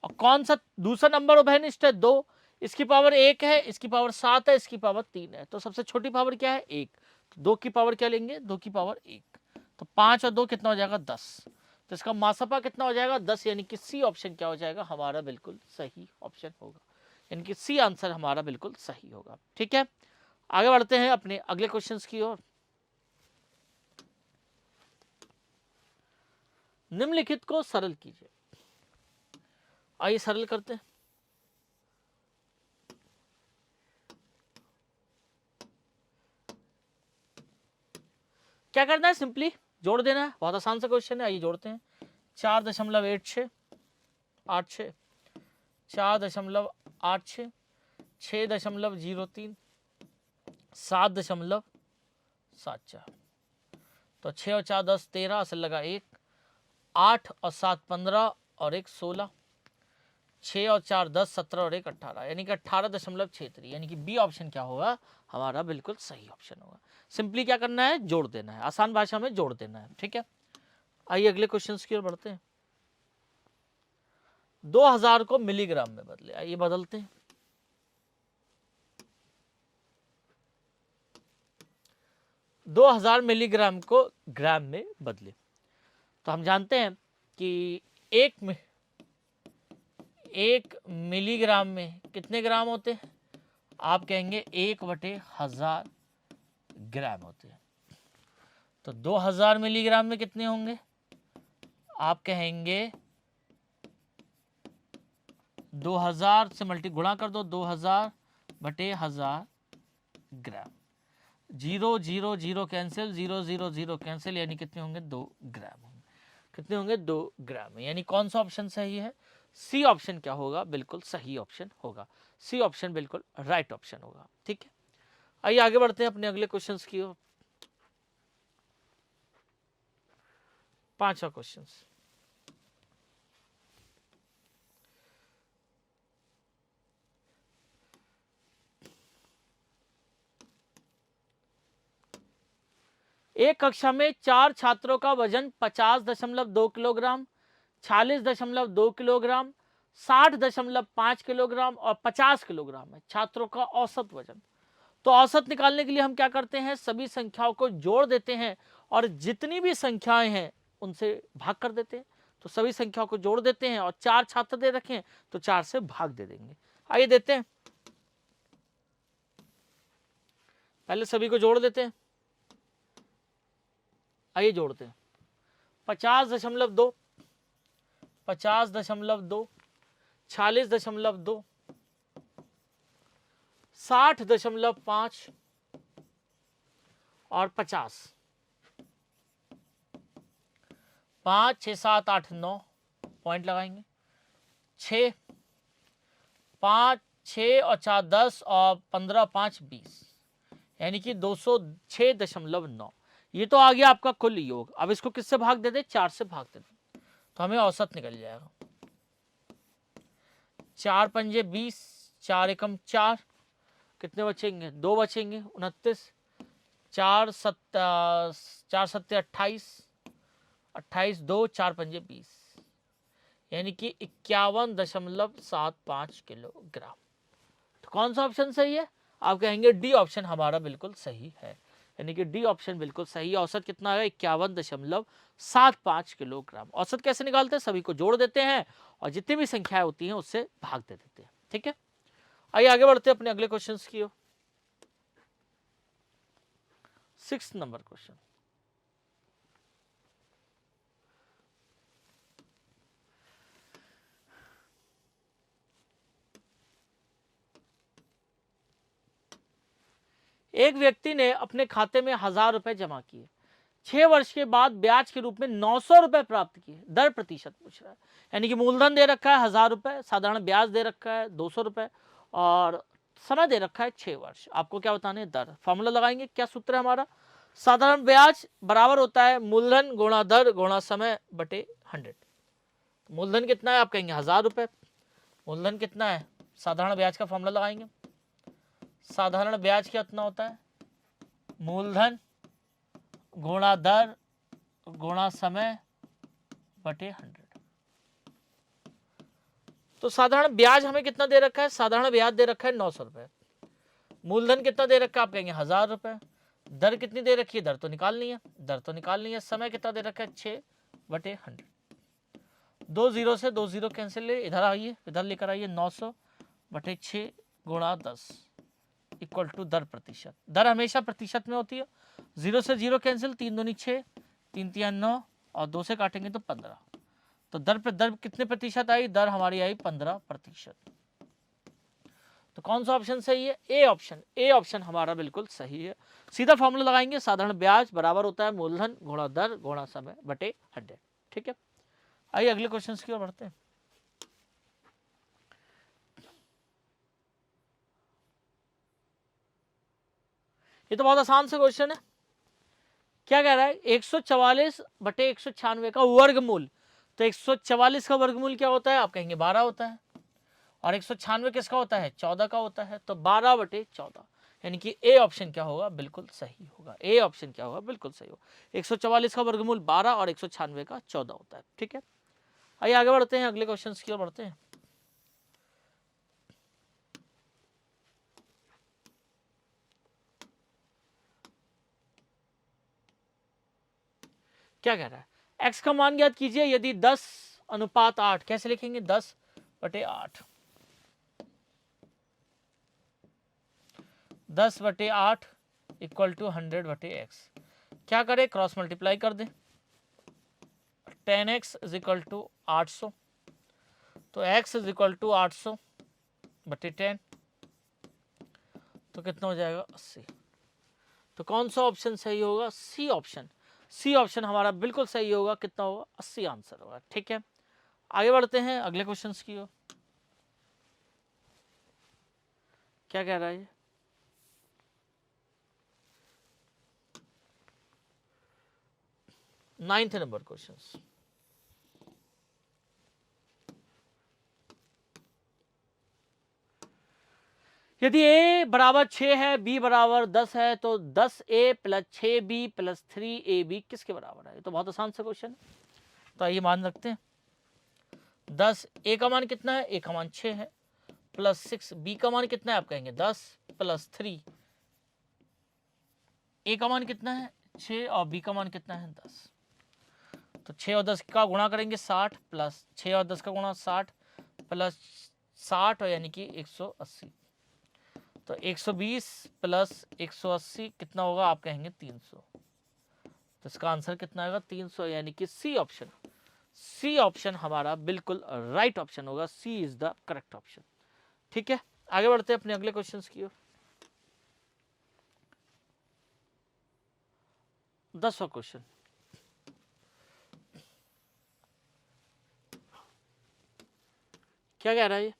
और कौन सा दूसरा नंबर उभयनिष्ठ है? 2। इसकी पावर 1 है, इसकी पावर 7 है, इसकी पावर 3 है। तो सबसे छोटी पावर क्या है? 1। तो 2 की पावर क्या लेंगे? 2 की पावर 1। तो 5 और 2 कितना हो जाएगा? 10। तो इसका मासपा कितना हो जाएगा? 10, यानी कि सी ऑप्शन क्या हो जाएगा हमारा? बिल्कुल सही ऑप्शन होगा, यानी कि सी आंसर हमारा बिल्कुल सही होगा। ठीक है, आगे बढ़ते हैं अपने अगले क्वेश्चंस की ओर। निम्नलिखित को सरल कीजिए। आइए सरल करते हैं। क्या करना है? सिंपली जोड़ देना है, बहुत आसान सा क्वेश्चन है। आइए जोड़ते हैं। 4.86 86, 4.86, 6.03, 7.74। तो 6 और 4 10 13, असल लगा 1, 8 और 7 15 और 1 16, 6 और 4 10 17 और 1 18, यानी कि 18.63, यानी कि बी ऑप्शन क्या होगा हमारा, बिल्कुल सही ऑप्शन होगा। सिंपली क्या करना है, जोड़ देना है, आसान भाषा में जोड़ देना है, ठीक है। आइए अगले क्वेश्चन की ओर बढ़ते हैं। 2000 को मिलीग्राम में बदले, आइए बदलते हैं। 2000 मिलीग्राम को ग्राम में बदले, तो हम जानते हैं कि एक मिलीग्राम में कितने ग्राम होते हैं, आप कहेंगे 1/1000 ग्राम होते हैं। तो 2000 मिलीग्राम में कितने होंगे, आप कहेंगे 2000 से गुणा कर दो, 2000/1000 ग्राम। 0 0 0 कैंसिल, 0 0 0 कैंसिल, यानी कितने होंगे, 2 ग्राम होंगे। कितने होंगे, 2 ग्राम। यानी कौन सा ऑप्शन सही है, सी ऑप्शन क्या होगा, बिल्कुल सही ऑप्शन होगा। सी ऑप्शन बिल्कुल राइट ऑप्शन होगा, ठीक है। आइए आगे बढ़ते हैं अपने अगले क्वेश्चंस की ओर। 5वां क्वेश्चन। एक कक्षा में 4 छात्रों का वजन 50.2 किलोग्राम, 46.2 किलोग्राम, 60.5 किलोग्राम और 50 किलोग्राम है छात्रों का औसत वजन। तो औसत निकालने के लिए हम क्या करते हैं, सभी संख्याओं को जोड़ देते हैं और जितनी भी संख्याएं हैं उनसे भाग कर देते हैं। तो सभी संख्याओं को जोड़ देते हैं और 4 छात्र दे रखे हैं तो 4 से भाग दे देंगे। आइए देते हैं, पहले सभी को जोड़ देते हैं। आइए जोड़ते हैं। 50.2, 50.2, 46.2, 60.5 और 50। 5 6 7 8 9 पॉइंट लगाएंगे। 6 5 6 और 4 10 और 15 5 20, यानी कि 206.9। ये तो आ गया आपका कुल योग। अब इसको किससे भाग दे दे, 4 से भाग दे दे, तो हमें औसत निकल जाएगा। 4 पंजे 20, 4 एकम 4, कितने बचेंगे, 2 बचेंगे, 29, 4 सत्ते 28, 28 2 4 पंजे 20, यानी कि 51.75 किलोग्राम। तो कौन सा ऑप्शन सही है, आप कहेंगे डी ऑप्शन हमारा बिल्कुल सही है, यानी कि डी ऑप्शन बिल्कुल सही है। औसत कितना है, 51.75 किलोग्राम। औसत कैसे निकालते हैं, सभी को जोड़ देते हैं और जितनी भी संख्याएं होती हैं उससे भाग दे देते हैं, ठीक है। आइए आगे बढ़ते हैं अपने अगले क्वेश्चन की ओर। 6 नंबर क्वेश्चन। एक व्यक्ति ने अपने खाते में 1000 रुपए जमा किए, 6 वर्ष के बाद ब्याज के रूप में 900 रुपए प्राप्त किए। दर प्रतिशत पूछ रहा है, यानी कि मूलधन दे रखा है 1000 रुपए, साधारण ब्याज दे रखा है 200 रुपए और समय दे रखा है 6 वर्ष। आपको क्या बताने है, दर। फॉर्मूला लगाएंगे, क्या सूत्र है हमारा, साधारण ब्याज बराबर होता है मूलधन गुणा दर गुणा समय बटे 100। मूलधन कितना है, आप कहेंगे 1000 रुपए। मूलधन कितना है, साधारण ब्याज का फॉर्मूला लगाएंगे, साधारण ब्याज कितना होता है, मूलधन गुणा दर गुणा समय बटे 100। तो साधारण ब्याज हमें कितना दे रखा है, साधारण ब्याज दे रखा है 900 रुपए। मूलधन कितना दे रखा है, आप कहेंगे 1000 रुपए। दर कितनी दे रखी है, दर तो निकालनी है, दर तो निकालनी है। समय कितना दे रखा है, 6/100। 2 0 से 2 0 कैंसिल, इधर आइए, इधर लेकर आइए, 900/6 गुणा 10 इक्वल टू दर प्रतिशत। दर हमेशा प्रतिशत में होती है। 0 से 0 कैंसिल, 3 दूनी 6, 3 तिया 9 और 2 से काटेंगे तो 15। तो दर कितने प्रतिशत आई, दर हमारी आई 15%। तो कौन सा ऑप्शन सही है? A option. ए ऑप्शन हमारा बिल्कुल सही है। सीधा फॉर्मूला लगाएंगे, साधारण ब्याज बराबर होता है मूलधन गुणा दर गुणा समय बटे 100। ठीक है, आइए अगले क्वेश्चन की ओर बढ़ते हैं। ये तो बहुत आसान से क्वेश्चन है। क्या कह रहा है? 144 बटे 196 का वर्गमूल। तो 144 का वर्गमूल क्या होता है? आप कहेंगे 12 होता है। और 196 किसका होता है? 14 का होता है। तो 12 बटे 14, यानी कि ए ऑप्शन क्या होगा? बिल्कुल सही होगा। ए ऑप्शन क्या होगा? बिल्कुल सही होगा। 144 का वर्गमूल 12 और 196 का 14 होता है। ठीक है, आइए आगे बढ़ते हैं, अगले क्वेश्चन की ओर बढ़ते हैं। क्या कह रहा है? x का मान ज्ञात कीजिए यदि 10:8। कैसे लिखेंगे? 10 बटे 8। 10 बटे 8 इक्वल टू 100 बटे x। क्या करें? क्रॉस मल्टीप्लाई कर दें। 10x is equal to 800। तो x इज इक्वल टू 800 बटे 10, तो कितना हो जाएगा? 80। तो कौन सा ऑप्शन सही होगा? C option. सी ऑप्शन हमारा बिल्कुल सही होगा। कितना होगा? 80 आंसर होगा। ठीक है, आगे बढ़ते हैं अगले क्वेश्चन की ओर। क्या कह रहा है? 9th number question. यदि a बराबर 6 है, b बराबर 10 है, तो 10a plus 6b plus 3ab किसके बराबर है? ये तो बहुत आसान सा क्वेश्चन है। तो आइए मान रखते हैं। 10 a का मान कितना है? a का मान 6 है, प्लस 6 b का मान कितना है? आप कहेंगे 10 प्लस 3 a का मान कितना है? 6 और b का मान कितना है? 10। तो 6 और 10 का गुणा करेंगे 60, प्लस 6 और 10 का गुणा 60 प्लस 60 और यानी कि 180। तो 120 प्लस 180 कितना होगा? आप कहेंगे 300। तो इसका आंसर कितना आएगा? 300, यानी कि सी ऑप्शन। सी ऑप्शन हमारा बिल्कुल राइट ऑप्शन होगा। सी इज द करेक्ट ऑप्शन। ठीक है, आगे बढ़ते हैं अपने अगले क्वेश्चन की ओर। 10वां क्वेश्चन। क्या कह रहा है ये?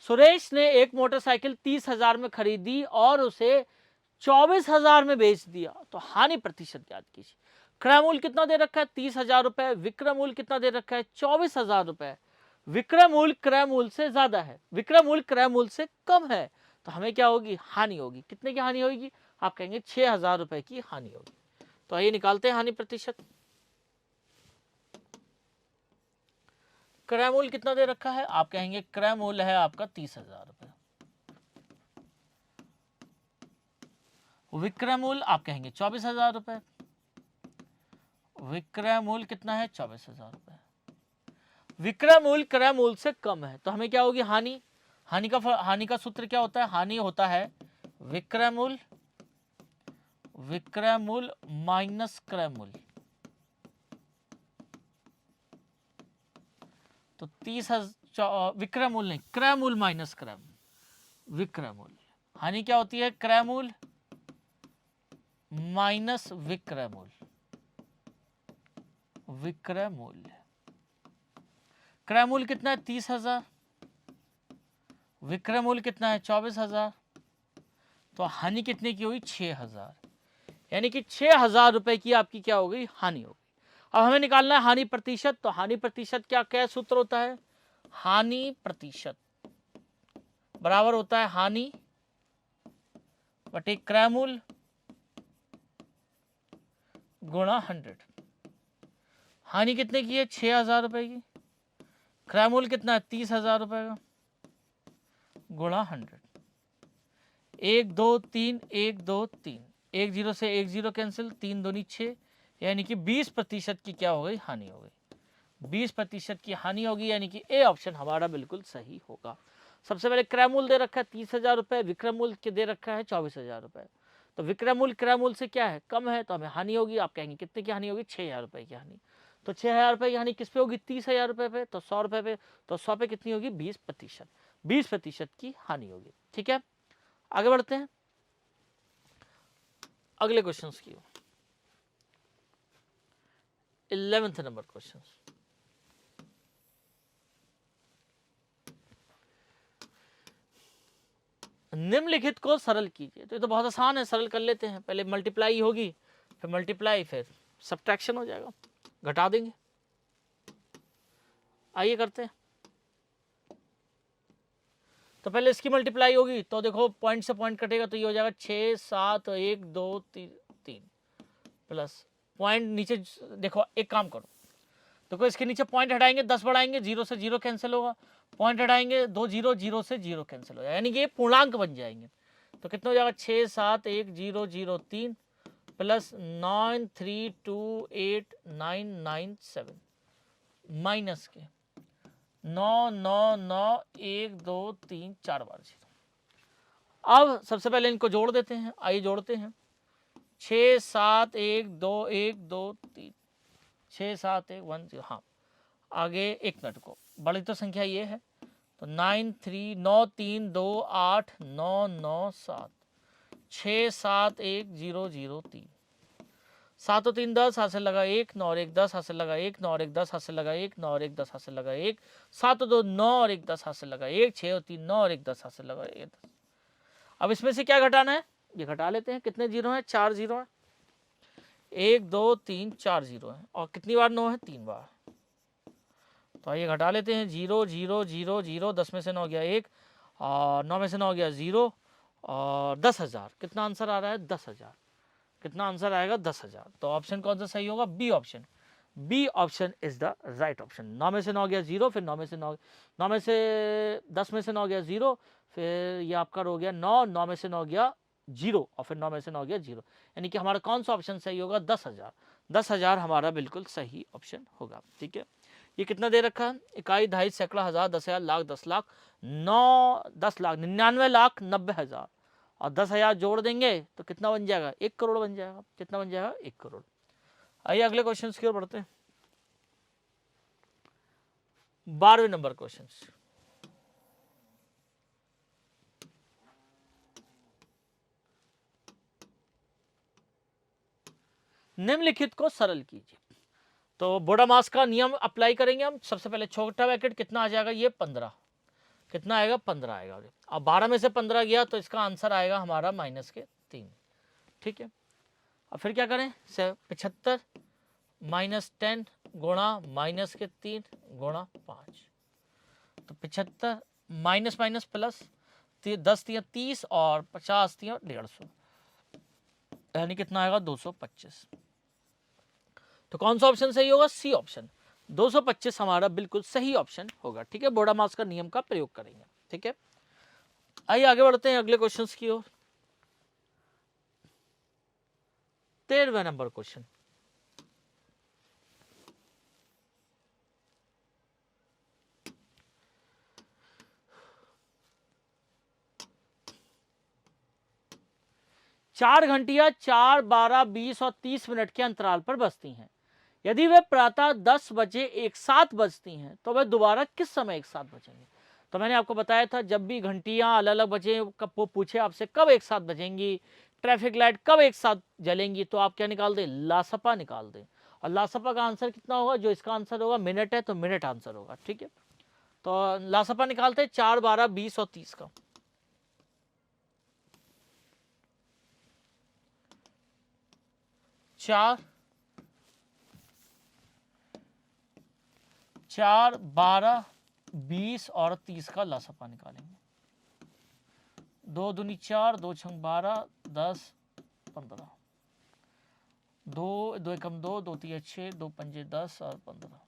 सुरेश ने एक मोटरसाइकिल 30,000 में खरीदी और उसे 24,000 में बेच दिया, तो हानि प्रतिशत ज्ञात कीजिए। क्रय मूल्य कितना दे रखा है? 30,000 रुपए। विक्रय मूल्य कितना दे रखा है? 24,000 रुपए। विक्रय मूल्य क्रय मूल्य से ज्यादा है, विक्रय मूल्य क्रय मूल्य से कम है, तो हमें क्या होगी? हानि होगी। कितने की हानि होगी? आप कहेंगे 6,000 रुपए की हानि होगी। तो आइए निकालते हैं हानि प्रतिशत। क्रय मूल्य कितना दे रखा है? आप कहेंगे क्रय मूल्य है आपका 30,000 रुपए। विक्रय मूल्य आप कहेंगे 24,000 रुपए। विक्रय मूल्य कितना है? 24,000 रुपए। विक्रय मूल्य क्रय मूल्य से कम है, तो हमें क्या होगी? हानि। हानि का सूत्र क्या होता है? हानि होता है विक्रय मूल्य माइनस क्रय मूल्य। तो 30,000 विक्रय मूल्य नहीं, क्रय मूल्य माइनस क्रय मूल्य। विक्रय मूल्य, हानि क्या होती है? क्रय मूल्य माइनस विक्रय मूल्य। विक्रय मूल्य, क्रय मूल्य कितना है? 30,000। विक्रय मूल्य कितना है? 24,000। तो हानि कितने की होगी? 6,000, यानी कि 6,000 रुपए की आपकी क्या हो गई? हानि हो गई। अब हमें निकालना है हानि प्रतिशत। तो हानि प्रतिशत क्या क्या सूत्र होता है? हानि प्रतिशत बराबर होता है हानि बटे क्रय मूल्य गुणा 100। हानि कितने की है? 6,000 रुपए की। क्रय मूल्य कितना है? 30,000 रुपए का गुणा 100। 1 2 3 1 2 3, 1 0 से 1 0 कैंसिल, 3 दूनी 6, यानी कि 20% की क्या हो गई? हानि हो गई। 20% की हानि होगी, यानी कि ए ऑप्शन हमारा बिल्कुल सही होगा। सबसे पहले क्रय मूल्य दे रखा है 30,000 रुपए, विक्रय मूल्य दे रखा है 24,000 रुपए। तो विक्रय मूल्य क्रय मूल्य से क्या है? कम है, तो हमें हानि होगी। आप कहेंगे कितने की हानि होगी? 6,000 रुपए की हानि। तो 6,000 रुपए की हानि किस पे होगी? 30,000 रुपए पे। तो 100 रुपए पे, तो 100 पे कितनी होगी? 20%। 20% की हानि होगी। ठीक है, आगे बढ़ते हैं अगले क्वेश्चंस की। 11th नंबर क्वेश्चन, निम्नलिखित को सरल कीजिए। तो ये तो बहुत आसान है, सरल कर लेते हैं। पहले मल्टीप्लाई होगी, फिर मल्टीप्लाई, फिर सब्ट्रैक्शन हो जाएगा, घटा देंगे। आइए करते हैं। तो पहले इसकी मल्टीप्लाई होगी, तो देखो पॉइंट से पॉइंट कटेगा, तो ये हो जाएगा 6 7 1 2 3 प्लस पॉइंट नीचे। देखो एक काम करो, देखो इसके नीचे पॉइंट हटाएंगे, 10 बढ़ाएंगे, 0 से 0 कैंसिल होगा, पॉइंट हटाएंगे 2 0, 0 से 0 कैंसिल हो जाएगा, यानी कि ये पूर्णांक बन जाएंगे। तो कितना हो जाएगा 6 7 1 0 0 3 प्लस 9 3 2 8 9 9 7 माइनस के 9 9 9 1 2 3 4 बार 0। अब सबसे पहले इनको जोड़ देते हैं, आइए जोड़ते हैं। 6 7 1 2 1 2 3 6 7 1 1 0। हाँ, आगे एक मिनट को, बड़ी तो संख्या ये है, तो 9 3 9 3 2 8 9 9 7 6 7 1 0 0 3 7 और 3 10, हाथ से लगा 1, 9 और 1 10, हाथ से लगा 1, 9 और 1 10, हाथ से लगा 1, 9 और 1 10, हाथ से लगा 1, 7 और 2 9 और 1 10, हाथ से लगा 1, 6 और 3 9 और 1 10, हाथ से लगा 1 10। अब इसमें से क्या घटाना है, ये घटा लेते हैं। कितने जीरो हैं, 4 जीरो हैं, 1 2 3 4 जीरो है, और कितनी बार 9 है, 3 बार। तो आइए घटा लेते हैं। 0 0 0 0, 10 में से 9 गया 1, और 9 में से 9 गया 0, और 10,000। कितना आंसर आ रहा है, 10,000। कितना आंसर आएगा, 10,000। तो ऑप्शन कौन सा सही होगा, B option. B option is the right option. 9 में से 9 गया 0, फिर 9 में से 9 में से 10 में से 9 गया 0, फिर ये आपका हो गया 9, 9 में से 9 गया 0, और फिर 9 में से 9 गया 0, यानी कि हमारा कौन सा ऑप्शन सही होगा, 10,000। 10,000 हमारा बिल्कुल सही ऑप्शन होगा। ठीक है, ये कितना दे रखा है, इकाई, दहाई, सैकड़ा, हजार, 10,000, लाख, 10 लाख, 10 लाख, 99 लाख 90,000, और 10,000 जोड़ देंगे तो कितना बन जाएगा, 1 करोड़ बन जाएगा। कितना बन जाएगा, 1 करोड़। आइए अगले क्वेश्चन की ओर बढ़ते हैं। 12वें नंबर क्वेश्चन, निम्नलिखित को सरल कीजिए। तो बोडामास का नियम अप्लाई करेंगे हम। सबसे पहले छोटा ब्रैकेट कितना आ जाएगा, ये 15, कितना आएगा, 15 आएगा। अब 12 में से 15 गया तो इसका आंसर आएगा हमारा -3। ठीक है, अब फिर क्या करें, 75 -10 गुणा -3 गुणा 5, तो 75 माइनस माइनस प्लस 10 तिया 30 और 50 तिया 150, यानी कितना आएगा, 225। तो कौन सा ऑप्शन सही होगा, सी ऑप्शन। 225 हमारा बिल्कुल सही ऑप्शन होगा। ठीक है, बोडामास का नियम का प्रयोग करेंगे। ठीक है, आइए आगे बढ़ते हैं अगले क्वेश्चंस की ओर। 13वां नंबर क्वेश्चन, चार घंटियां 4 12 20 और 30 मिनट के अंतराल पर बजती हैं। यदि वे प्रातः 10 बजे एक साथ बजती हैं तो वे दोबारा किस समय एक साथ बजेंगे। तो मैंने आपको बताया था, जब भी घंटियां अलग अलग बजे, कब वो पूछे आपसे कब एक साथ बजेंगी, ट्रैफिक लाइट कब एक साथ जलेंगी, तो आप क्या निकाल दें, लासपा निकाल दें। और लासपा का आंसर कितना होगा, जो इसका आंसर होगा मिनट है तो मिनट आंसर होगा। ठीक है, तो लासपा निकालते हैं 4 12 20 और 30 का। 4 12 20 और 30 का लासपा निकालेंगे। 2 दूनी 4, 2 छंग 12, 10 15, 2 2 एकम 2, 2 3 6, 2 पंजे 10 और 15।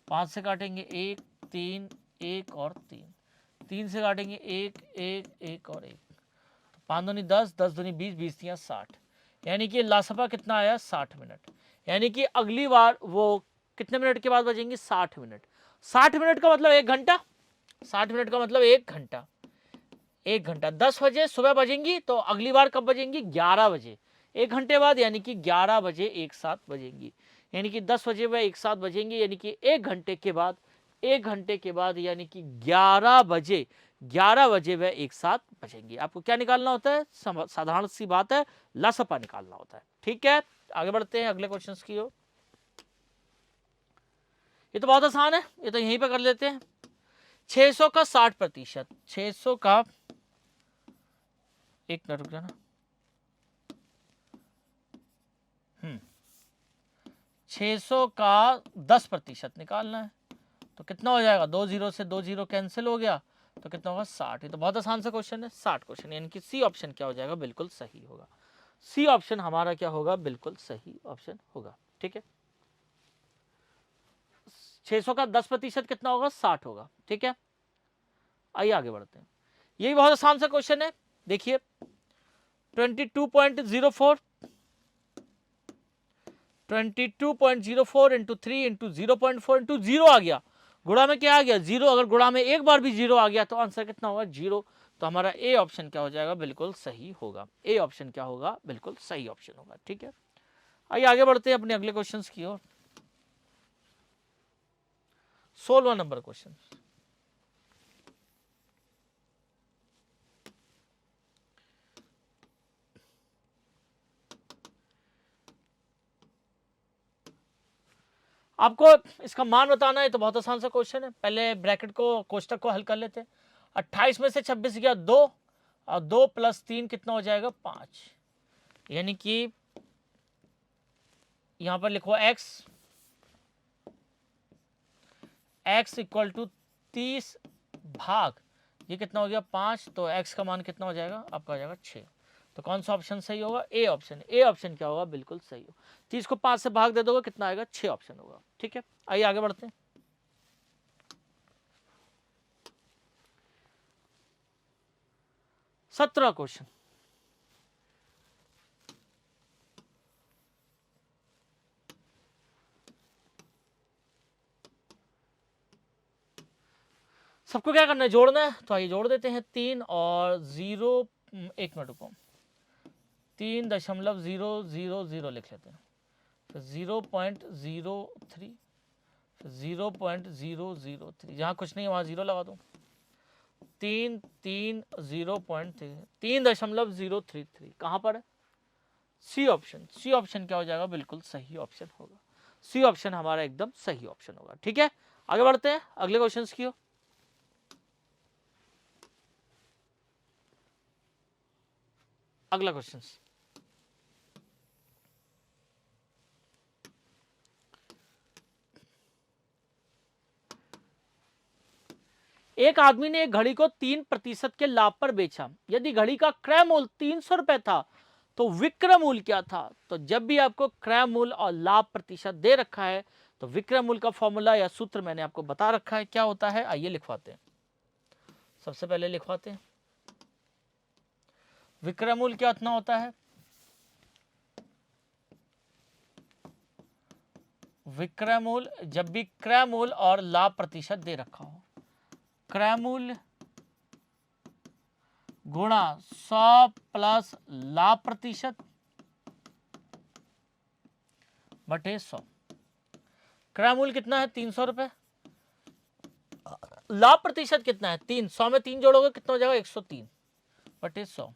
5 से काटेंगे 1 3 1 और 3, 3 से काटेंगे 1 1 1 और 1, 5 दूनी 10, 10 दूनी 20, 20 तिया 60, यानी कि लासपा कितना आया, 60 मिनट। यानी कि अगली बार वो कितने मिनट के बाद बजेंगी, 60 मिनट। 60 मिनट का मतलब 1 घंटा, 60 मिनट का मतलब 1 घंटा। 1 घंटा 10 बजे सुबह बजेंगी, तो अगली बार कब बजेंगी, 11 बजे, 1 घंटे बाद, यानी कि 11 बजे एक साथ बजेंगी। यानी कि 10 बजे वह एक साथ बजेंगी, यानी कि 1 घंटे के बाद 1 घंटे के बाद यानी कि 11 बजे वह एक साथ बचेंगी। आपको क्या निकालना होता है? साधारण सी बात है, लसपा निकालना होता है। ठीक है, आगे बढ़ते हैं अगले क्वेश्चन की ओर। ये तो बहुत आसान है, ये तो यहीं पे कर लेते हैं। 600 का 60%, 600 का, एक मिनट रुक जाना, 600 का 10% निकालना है, तो कितना हो जाएगा? 2 जीरो से 2 जीरो कैंसिल हो गया, तो कितना होगा? 60। ये तो बहुत आसान सा क्वेश्चन है, 60 क्वेश्चन, यानी कि सी ऑप्शन क्या हो जाएगा? बिल्कुल सही होगा। सी ऑप्शन हमारा क्या होगा? बिल्कुल सही ऑप्शन होगा। ठीक है, 600 का 10% कितना होगा? 60 होगा। ठीक है, आइए आगे बढ़ते हैं। यही बहुत आसान सा क्वेश्चन है, देखिए 22.04, 22.04 इंटू 3 इंटू 0.4 इंटू 0 आ गया, गुणा में क्या आ गया? 0। अगर गुणा में एक बार भी 0 आ गया तो आंसर कितना होगा? 0। तो हमारा ए ऑप्शन क्या हो जाएगा? बिल्कुल सही होगा। ए ऑप्शन क्या होगा? बिल्कुल सही ऑप्शन होगा। ठीक है, आइए आगे बढ़ते हैं अपने अगले क्वेश्चन की ओर। 16वां नंबर क्वेश्चन। आपको इसका मान बताना है, तो बहुत आसान सा क्वेश्चन है। पहले ब्रैकेट को, कोष्टक को हल कर लेते हैं। 28 में से 26 गया 2, और 2 प्लस 3 कितना हो जाएगा? 5। यानी कि यहां पर लिखो x इक्वल टू 30 भाग, ये कितना हो गया? 5। तो x का मान कितना हो जाएगा? आपका हो जाएगा 6। तो कौन सा ऑप्शन सही होगा? A option. ए ऑप्शन क्या होगा? बिल्कुल सही हो। 30 को 5 से भाग दे दोगे, कितना आएगा? 6 ऑप्शन होगा। ठीक है, आइए आगे बढ़ते हैं। 17वां क्वेश्चन। सबको क्या करना है? जोड़ना है। तो आइए जोड़ देते हैं। 3 और 0, 1 मिनट रुको, 3.000 लिख लेते हैं, फिर 0.03, 0.003, जहाँ कुछ नहीं है वहाँ 0 लगा दूँ। 3.033, कहाँ पर है? C option. सी ऑप्शन क्या हो जाएगा? बिल्कुल सही ऑप्शन होगा। सी ऑप्शन हमारा एकदम सही ऑप्शन होगा। ठीक है, आगे बढ़ते हैं अगले क्वेश्चन की ओर। अगला क्वेश्चन, एक आदमी ने एक घड़ी को 3% के लाभ पर बेचा। यदि घड़ी का क्रय मूल्य 300 रुपए था तो विक्रय मूल्य क्या था? तो जब भी आपको क्रय मूल्य और लाभ प्रतिशत दे रखा है तो विक्रय मूल्य का फॉर्मूला या सूत्र मैंने आपको बता रखा है, क्या होता है? आइए लिखवाते हैं। सबसे पहले लिखवाते हैं, विक्रय मूल्य क्या इतना होता है? विक्रय मूल्य, जब भी क्रय मूल्य और लाभ प्रतिशत दे रखा हो, क्रय मूल्य गुणा 100 प्लस लाभ प्रतिशत बटे 100। क्रय मूल्य कितना है? 300 रुपए। लाभ प्रतिशत कितना है? 3। 100 में 3 जोड़ोगे कितना हो जाएगा? 103 बटे 100।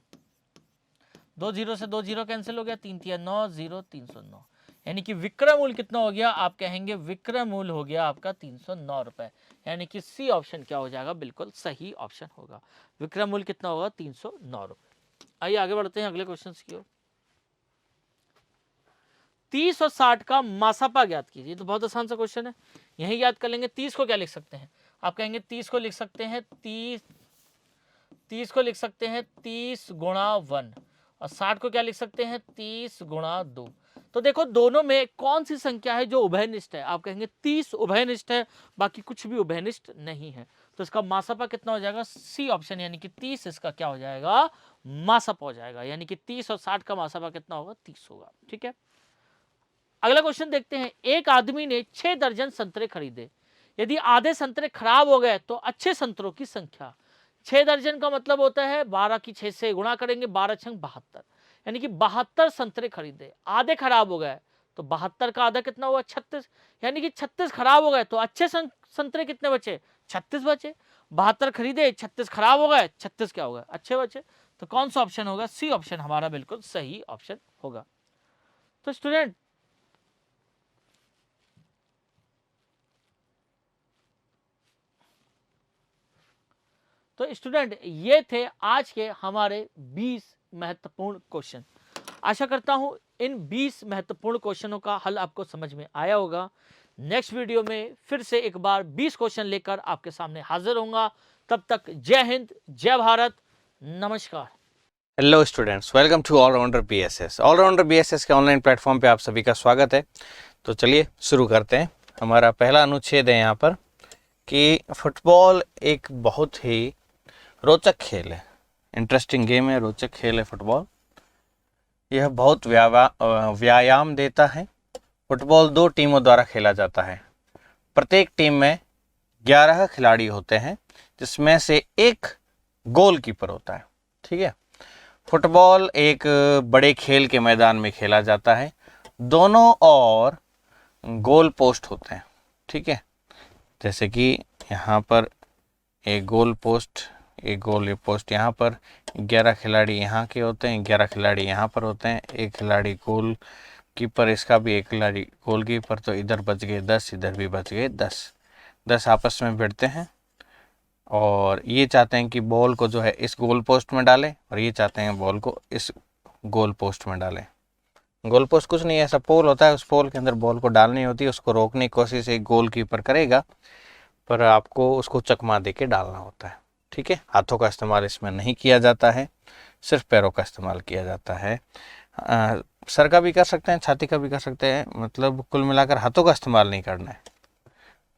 2 जीरो से 2 जीरो कैंसिल हो गया, 3 3 9, 0 309, यानी कि विक्रय मूल्य कितना हो गया? आप कहेंगे विक्रय मूल्य हो गया आपका 309 रुपए, यानी कि सी ऑप्शन क्या हो जाएगा? बिल्कुल सही ऑप्शन होगा। विक्रय मूल्य कितना होगा? 309 रुपए। आइए आगे बढ़ते हैं अगले क्वेश्चन की ओर। 30 और 60 का मासापा ज्ञात कीजिए। तो बहुत आसान सा क्वेश्चन है, यही याद कर लेंगे। 30 को क्या लिख सकते हैं? आप कहेंगे 30 को लिख सकते हैं 30 को लिख सकते हैं 30 गुणा 1, और 60 को क्या लिख सकते हैं? 30 गुणा 2। तो देखो दोनों में कौन सी संख्या है जो उभयनिष्ठ है? आप कहेंगे 30 उभयनिष्ठ है, बाकी कुछ भी उभयनिष्ठ नहीं है। तो इसका मासापा कितना हो जाएगा? सी ऑप्शन, यानी कि 30 इसका क्या हो जाएगा? मासापा हो जाएगा, यानी कि 30 और 60 का मासापा कितना होगा? 30 होगा। ठीक है, अगला क्वेश्चन देखते हैं। एक आदमी ने 6 दर्जन संतरे खरीदे। यदि आधे संतरे खराब हो गए तो अच्छे संतरों की संख्या। 6 दर्जन का मतलब होता है 12 की 6 से गुणा करेंगे, 12 छंग 72, यानी कि 72 संतरे खरीदे, आधे खराब हो गए तो 72 का आधा कितना हुआ 36, यानी कि 36 खराब हो गए तो अच्छे संतरे कितने बचे 36 बचे। 72 खरीदे 36 खराब हो गए 36 क्या हो गए अच्छे बचे। तो कौन सा ऑप्शन होगा, सी ऑप्शन हमारा बिल्कुल सही ऑप्शन होगा। तो स्टूडेंट ये थे आज के हमारे 20 महत्वपूर्ण क्वेश्चन। आशा करता हूं इन 20 महत्वपूर्ण क्वेश्चनों का हल आपको समझ में आया होगा। नेक्स्ट वीडियो में फिर से एक बार 20 क्वेश्चन लेकर आपके सामने हाजिर होऊंगा। तब तक जय हिंद, जय भारत, नमस्कार। Hello students, welcome to allrounder BSS. Allrounder BSS के ऑनलाइन प्लेटफॉर्म पे आप सभी का स्वागत है। तो चलिए शुरू करते हैं। हमारा पहला अनुच्छेद है यहाँ पर कि फुटबॉल एक बहुत ही रोचक खेल है, इंटरेस्टिंग गेम है, रोचक खेल है फुटबॉल। यह बहुत व्यायाम देता है। फुटबॉल 2 टीमों द्वारा खेला जाता है। प्रत्येक टीम में 11 खिलाड़ी होते हैं, जिसमें से एक गोलकीपर होता है। ठीक है। फुटबॉल एक बड़े खेल के मैदान में खेला जाता है। दोनों ओर गोल पोस्ट होते हैं। ठीक है। जैसे कि यहाँ पर एक गोल पोस्ट, एक गोल पोस्ट यहाँ पर, 11 खिलाड़ी यहाँ के होते हैं, 11 खिलाड़ी यहाँ पर होते हैं, एक खिलाड़ी गोल कीपर, इसका भी एक खिलाड़ी गोल कीपर। तो इधर बच गए 10, इधर भी बच गए 10। 10 आपस में भिड़ते हैं और ये चाहते हैं कि बॉल को जो है इस गोल पोस्ट में डालें, और ये चाहते हैं बॉल को इस गोल पोस्ट में डालें। गोल पोस्ट कुछ नहीं, ऐसा पोल होता है, उस पोल के अंदर बॉल को डालनी होती है। उसको रोकने की कोशिश एक गोल कीपर करेगा, पर आपको उसको चकमा दे के डालना होता है। ठीक है। हाथों का इस्तेमाल इसमें नहीं किया जाता है, सिर्फ पैरों का इस्तेमाल किया जाता है। सर का भी कर सकते हैं, छाती का भी कर सकते हैं, मतलब कुल मिलाकर हाथों का इस्तेमाल नहीं करना है,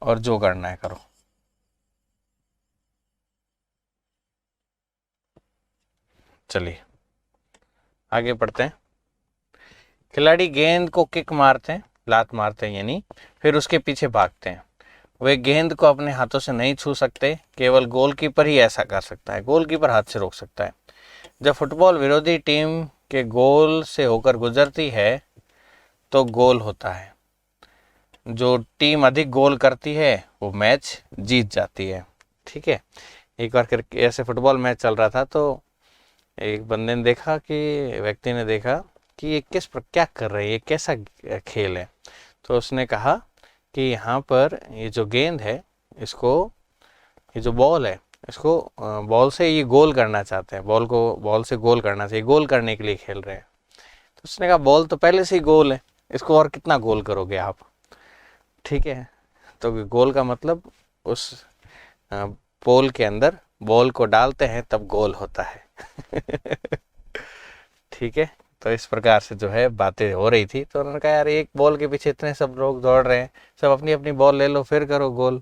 और जो करना है करो। चलिए आगे बढ़ते हैं। खिलाड़ी गेंद को किक मारते हैं, लात मारते हैं यानी, फिर उसके पीछे भागते हैं। वे गेंद को अपने हाथों से नहीं छू सकते, केवल गोलकीपर ही ऐसा कर सकता है। गोलकीपर हाथ से रोक सकता है। जब फुटबॉल विरोधी टीम के गोल से होकर गुजरती है तो गोल होता है। जो टीम अधिक गोल करती है वो मैच जीत जाती है। ठीक है। एक बार ऐसे फुटबॉल मैच चल रहा था, तो एक बंदे ने देखा कि व्यक्ति ने देखा कि ये क्या कर रहे हैं, ये कैसा खेल है। तो उसने कहा कि यहाँ पर ये जो गेंद है, इसको, ये जो बॉल है, इसको बॉल से ये गोल करना चाहते हैं, बॉल को बॉल से गोल करना चाहिए, गोल करने के लिए खेल रहे हैं। तो उसने कहा बॉल तो पहले से ही गोल है, इसको और कितना गोल करोगे आप। ठीक है। तो गोल का मतलब उस पोल के अंदर बॉल को डालते हैं तब गोल होता है। ठीक है। तो इस प्रकार से जो है बातें हो रही थी, तो उन्होंने कहा यार एक बॉल के पीछे इतने सब लोग दौड़ रहे हैं, सब अपनी अपनी बॉल ले लो फिर करो गोल।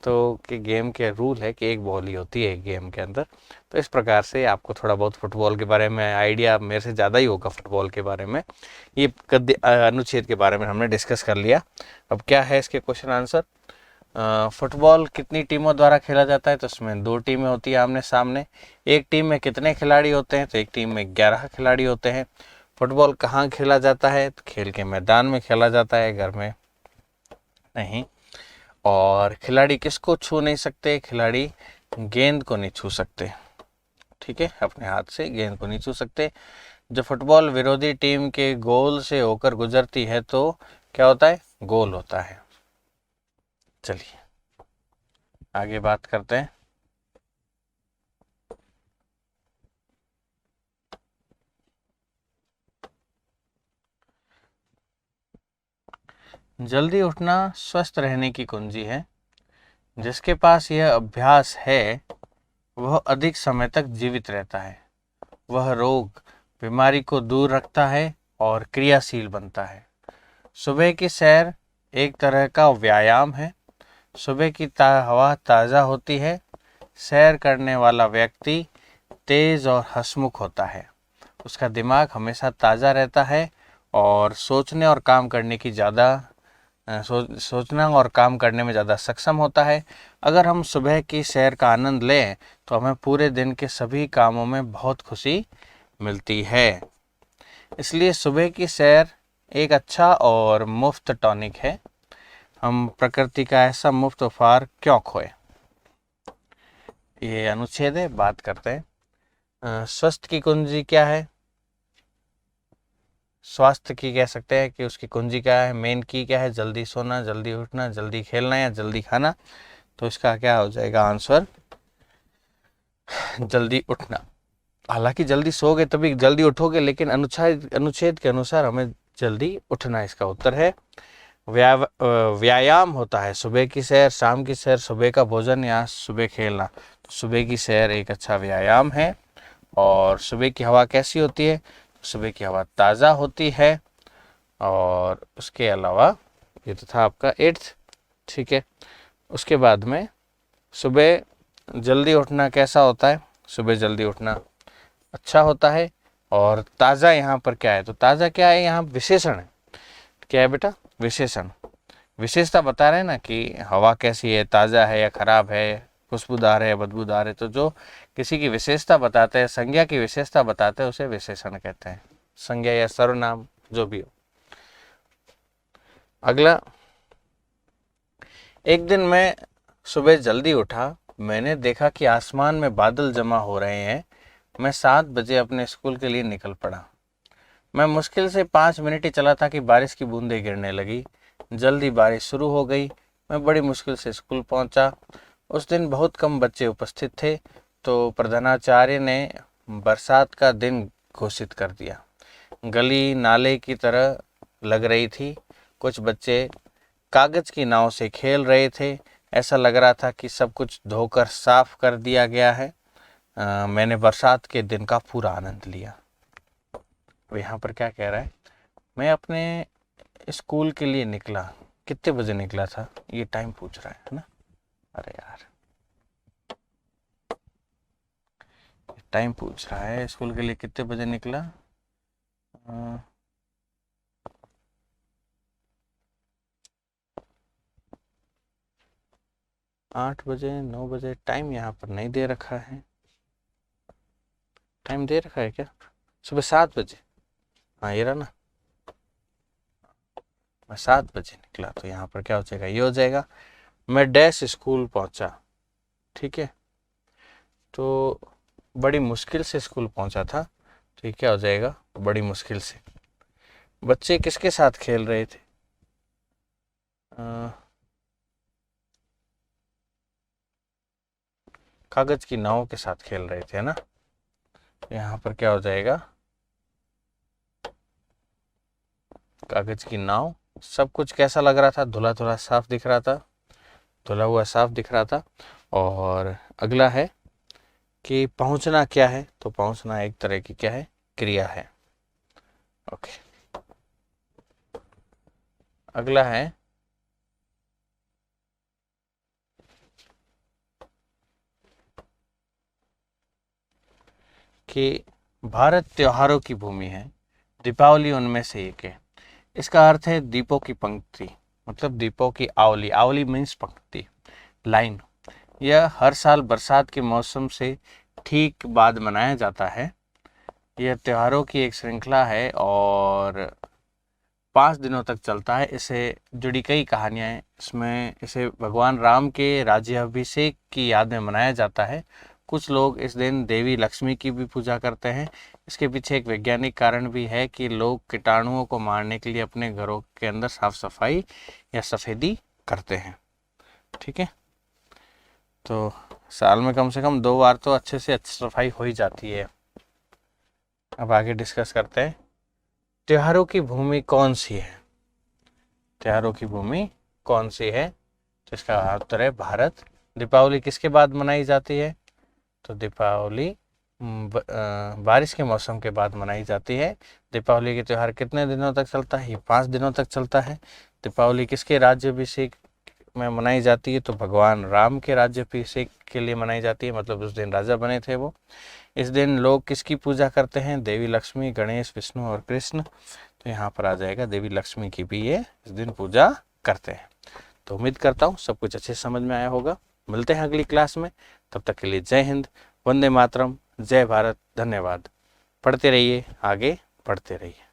तो कि गेम के रूल है कि एक बॉल ही होती है गेम के अंदर। तो इस प्रकार से आपको थोड़ा बहुत फुटबॉल के बारे में आइडिया मेरे से ज़्यादा ही होगा फुटबॉल के बारे में। ये अनुच्छेद के बारे में हमने डिस्कस कर लिया। अब क्या है इसके क्वेश्चन आंसर। फुटबॉल कितनी टीमों द्वारा खेला जाता है, तो इसमें 2 टीमें होती है आमने सामने। एक टीम में कितने खिलाड़ी होते हैं, तो एक टीम में 11 खिलाड़ी होते हैं। फुटबॉल कहाँ खेला जाता है, तो खेल के मैदान में खेला जाता है, घर में नहीं। और खिलाड़ी किसको छू नहीं सकते, खिलाड़ी गेंद को नहीं छू सकते। ठीक है। अपने हाथ से गेंद को नहीं छू सकते। जब फुटबॉल विरोधी टीम के गोल से होकर गुजरती है तो क्या होता है, गोल होता है। चलिए आगे बात करते हैं। जल्दी उठना स्वस्थ रहने की कुंजी है। जिसके पास यह अभ्यास है वह अधिक समय तक जीवित रहता है। वह रोग बीमारी को दूर रखता है और क्रियाशील बनता है। सुबह की सैर एक तरह का व्यायाम है। सुबह की हवा ताज़ा होती है। सैर करने वाला व्यक्ति तेज और हंसमुख होता है। उसका दिमाग हमेशा ताज़ा रहता है और सोचने और काम करने में ज़्यादा सक्षम होता है। अगर हम सुबह की सैर का आनंद लें तो हमें पूरे दिन के सभी कामों में बहुत खुशी मिलती है। इसलिए सुबह की सैर एक अच्छा और मुफ्त टॉनिक है, हम प्रकृति का ऐसा मुफ्त उपहार क्यों खोए। ये अनुच्छेद है, बात करते हैं। स्वस्थ की कुंजी क्या है, स्वास्थ्य की कह सकते हैं कि उसकी कुंजी क्या है, मेन की क्या है, जल्दी सोना, जल्दी उठना, जल्दी खेलना या जल्दी खाना। तो इसका क्या हो जाएगा आंसर, जल्दी उठना। हालांकि जल्दी सोओगे तभी जल्दी उठोगे, लेकिन अनुच्छेद के अनुसार हमें जल्दी उठना इसका उत्तर है। व्यायाम होता है, सुबह की सैर, शाम की सैर, सुबह का भोजन या सुबह खेलना। तो सुबह की सैर एक अच्छा व्यायाम है। और सुबह की हवा कैसी होती है, सुबह की हवा ताज़ा होती है। और उसके अलावा ये तो था आपका 8th, ठीक है। उसके बाद में सुबह जल्दी उठना कैसा होता है, सुबह जल्दी उठना अच्छा होता है। और ताज़ा यहाँ पर क्या है, तो ताज़ा क्या है, यहाँ विशेषण है। क्या है बेटा, विशेषण, विशेषता बता रहे हैं ना कि हवा कैसी है, ताज़ा है या खराब है, खुशबूदार है या बदबूदार है। तो जो किसी की विशेषता बताते हैं, संज्ञा की विशेषता बताते हैं, उसे विशेषण कहते हैं, संज्ञा या सर्वनाम जो भी हो। अगला, एक दिन मैं सुबह जल्दी उठा, मैंने देखा कि आसमान में बादल जमा हो रहे हैं। मैं 7 बजे अपने स्कूल के लिए निकल पड़ा। मैं मुश्किल से 5 मिनट ही चला था कि बारिश की बूंदें गिरने लगी। जल्दी बारिश शुरू हो गई। मैं बड़ी मुश्किल से स्कूल पहुंचा। उस दिन बहुत कम बच्चे उपस्थित थे, तो प्रधानाचार्य ने बरसात का दिन घोषित कर दिया। गली नाले की तरह लग रही थी। कुछ बच्चे कागज की नाव से खेल रहे थे। ऐसा लग रहा था कि सब कुछ धोकर साफ कर दिया गया है। मैंने बरसात के दिन का पूरा आनंद लिया। अब यहाँ पर क्या कह रहा है, मैं अपने स्कूल के लिए निकला। कितने बजे निकला था, ये टाइम पूछ रहा है ना। अरे यार, टाइम पूछ रहा है, स्कूल के लिए कितने बजे निकला। 8 बजे, 9 बजे, टाइम यहाँ पर नहीं दे रखा है। टाइम दे रखा है क्या, सुबह 7 बजे। हाँ ये रहा ना, मैं 7 बजे निकला। तो यहाँ पर क्या हो जाएगा, ये हो जाएगा, मैं डैश स्कूल पहुंचा। ठीक है, तो बड़ी मुश्किल से स्कूल पहुंचा था। तो ये क्या हो जाएगा, बड़ी मुश्किल से। बच्चे किसके साथ खेल रहे थे, कागज की नाव के साथ खेल रहे थे, है ना। यहाँ पर क्या हो जाएगा, कागज की नाव। सब कुछ कैसा लग रहा था, धुला धुला साफ दिख रहा था, धुला हुआ साफ दिख रहा था। और अगला है कि पहुंचना क्या है, तो पहुंचना एक तरह की क्या है, क्रिया है। ओके, अगला है कि भारत त्योहारों की भूमि है, दीपावली उनमें से एक है। इसका अर्थ है दीपों की पंक्ति, मतलब दीपों की आवली। आवली मीन्स पंक्ति, लाइन। यह हर साल बरसात के मौसम से ठीक बाद मनाया जाता है। यह त्योहारों की एक श्रृंखला है और 5 दिनों तक चलता है। इससे जुड़ी कई कहानियाँ हैं। इसमें इसे भगवान राम के राज्याभिषेक की याद में मनाया जाता है। कुछ लोग इस दिन देवी लक्ष्मी की भी पूजा करते हैं। इसके पीछे एक वैज्ञानिक कारण भी है कि लोग कीटाणुओं को मारने के लिए अपने घरों के अंदर साफ सफाई या सफ़ेदी करते हैं। ठीक है, तो साल में कम से कम 2 बार तो अच्छे से अच्छी सफाई हो ही जाती है। अब आगे डिस्कस करते हैं, त्योहारों की भूमि कौन सी है। त्योहारों की भूमि कौन सी है, तो इसका उत्तर है भारत। दीपावली किसके बाद मनाई जाती है, तो दीपावली बारिश के मौसम के बाद मनाई जाती है। दीपावली के त्यौहार कितने दिनों तक चलता है, ये 5 दिनों तक चलता है। दीपावली किसके राज्याभिषेक में मनाई जाती है, तो भगवान राम के राज्याभिषेक के लिए मनाई जाती है, मतलब उस दिन राजा बने थे वो। इस दिन लोग किसकी पूजा करते हैं, देवी लक्ष्मी, गणेश, विष्णु और कृष्ण। तो यहाँ पर आ जाएगा देवी लक्ष्मी की भी ये इस दिन पूजा करते हैं। तो उम्मीद करता हूँ सब कुछ अच्छे समझ में आया होगा। मिलते हैं अगली क्लास में, तब तक के लिए जय हिंद, वंदे मातरम, जय भारत, धन्यवाद। पढ़ते रहिए, आगे बढ़ते रहिए।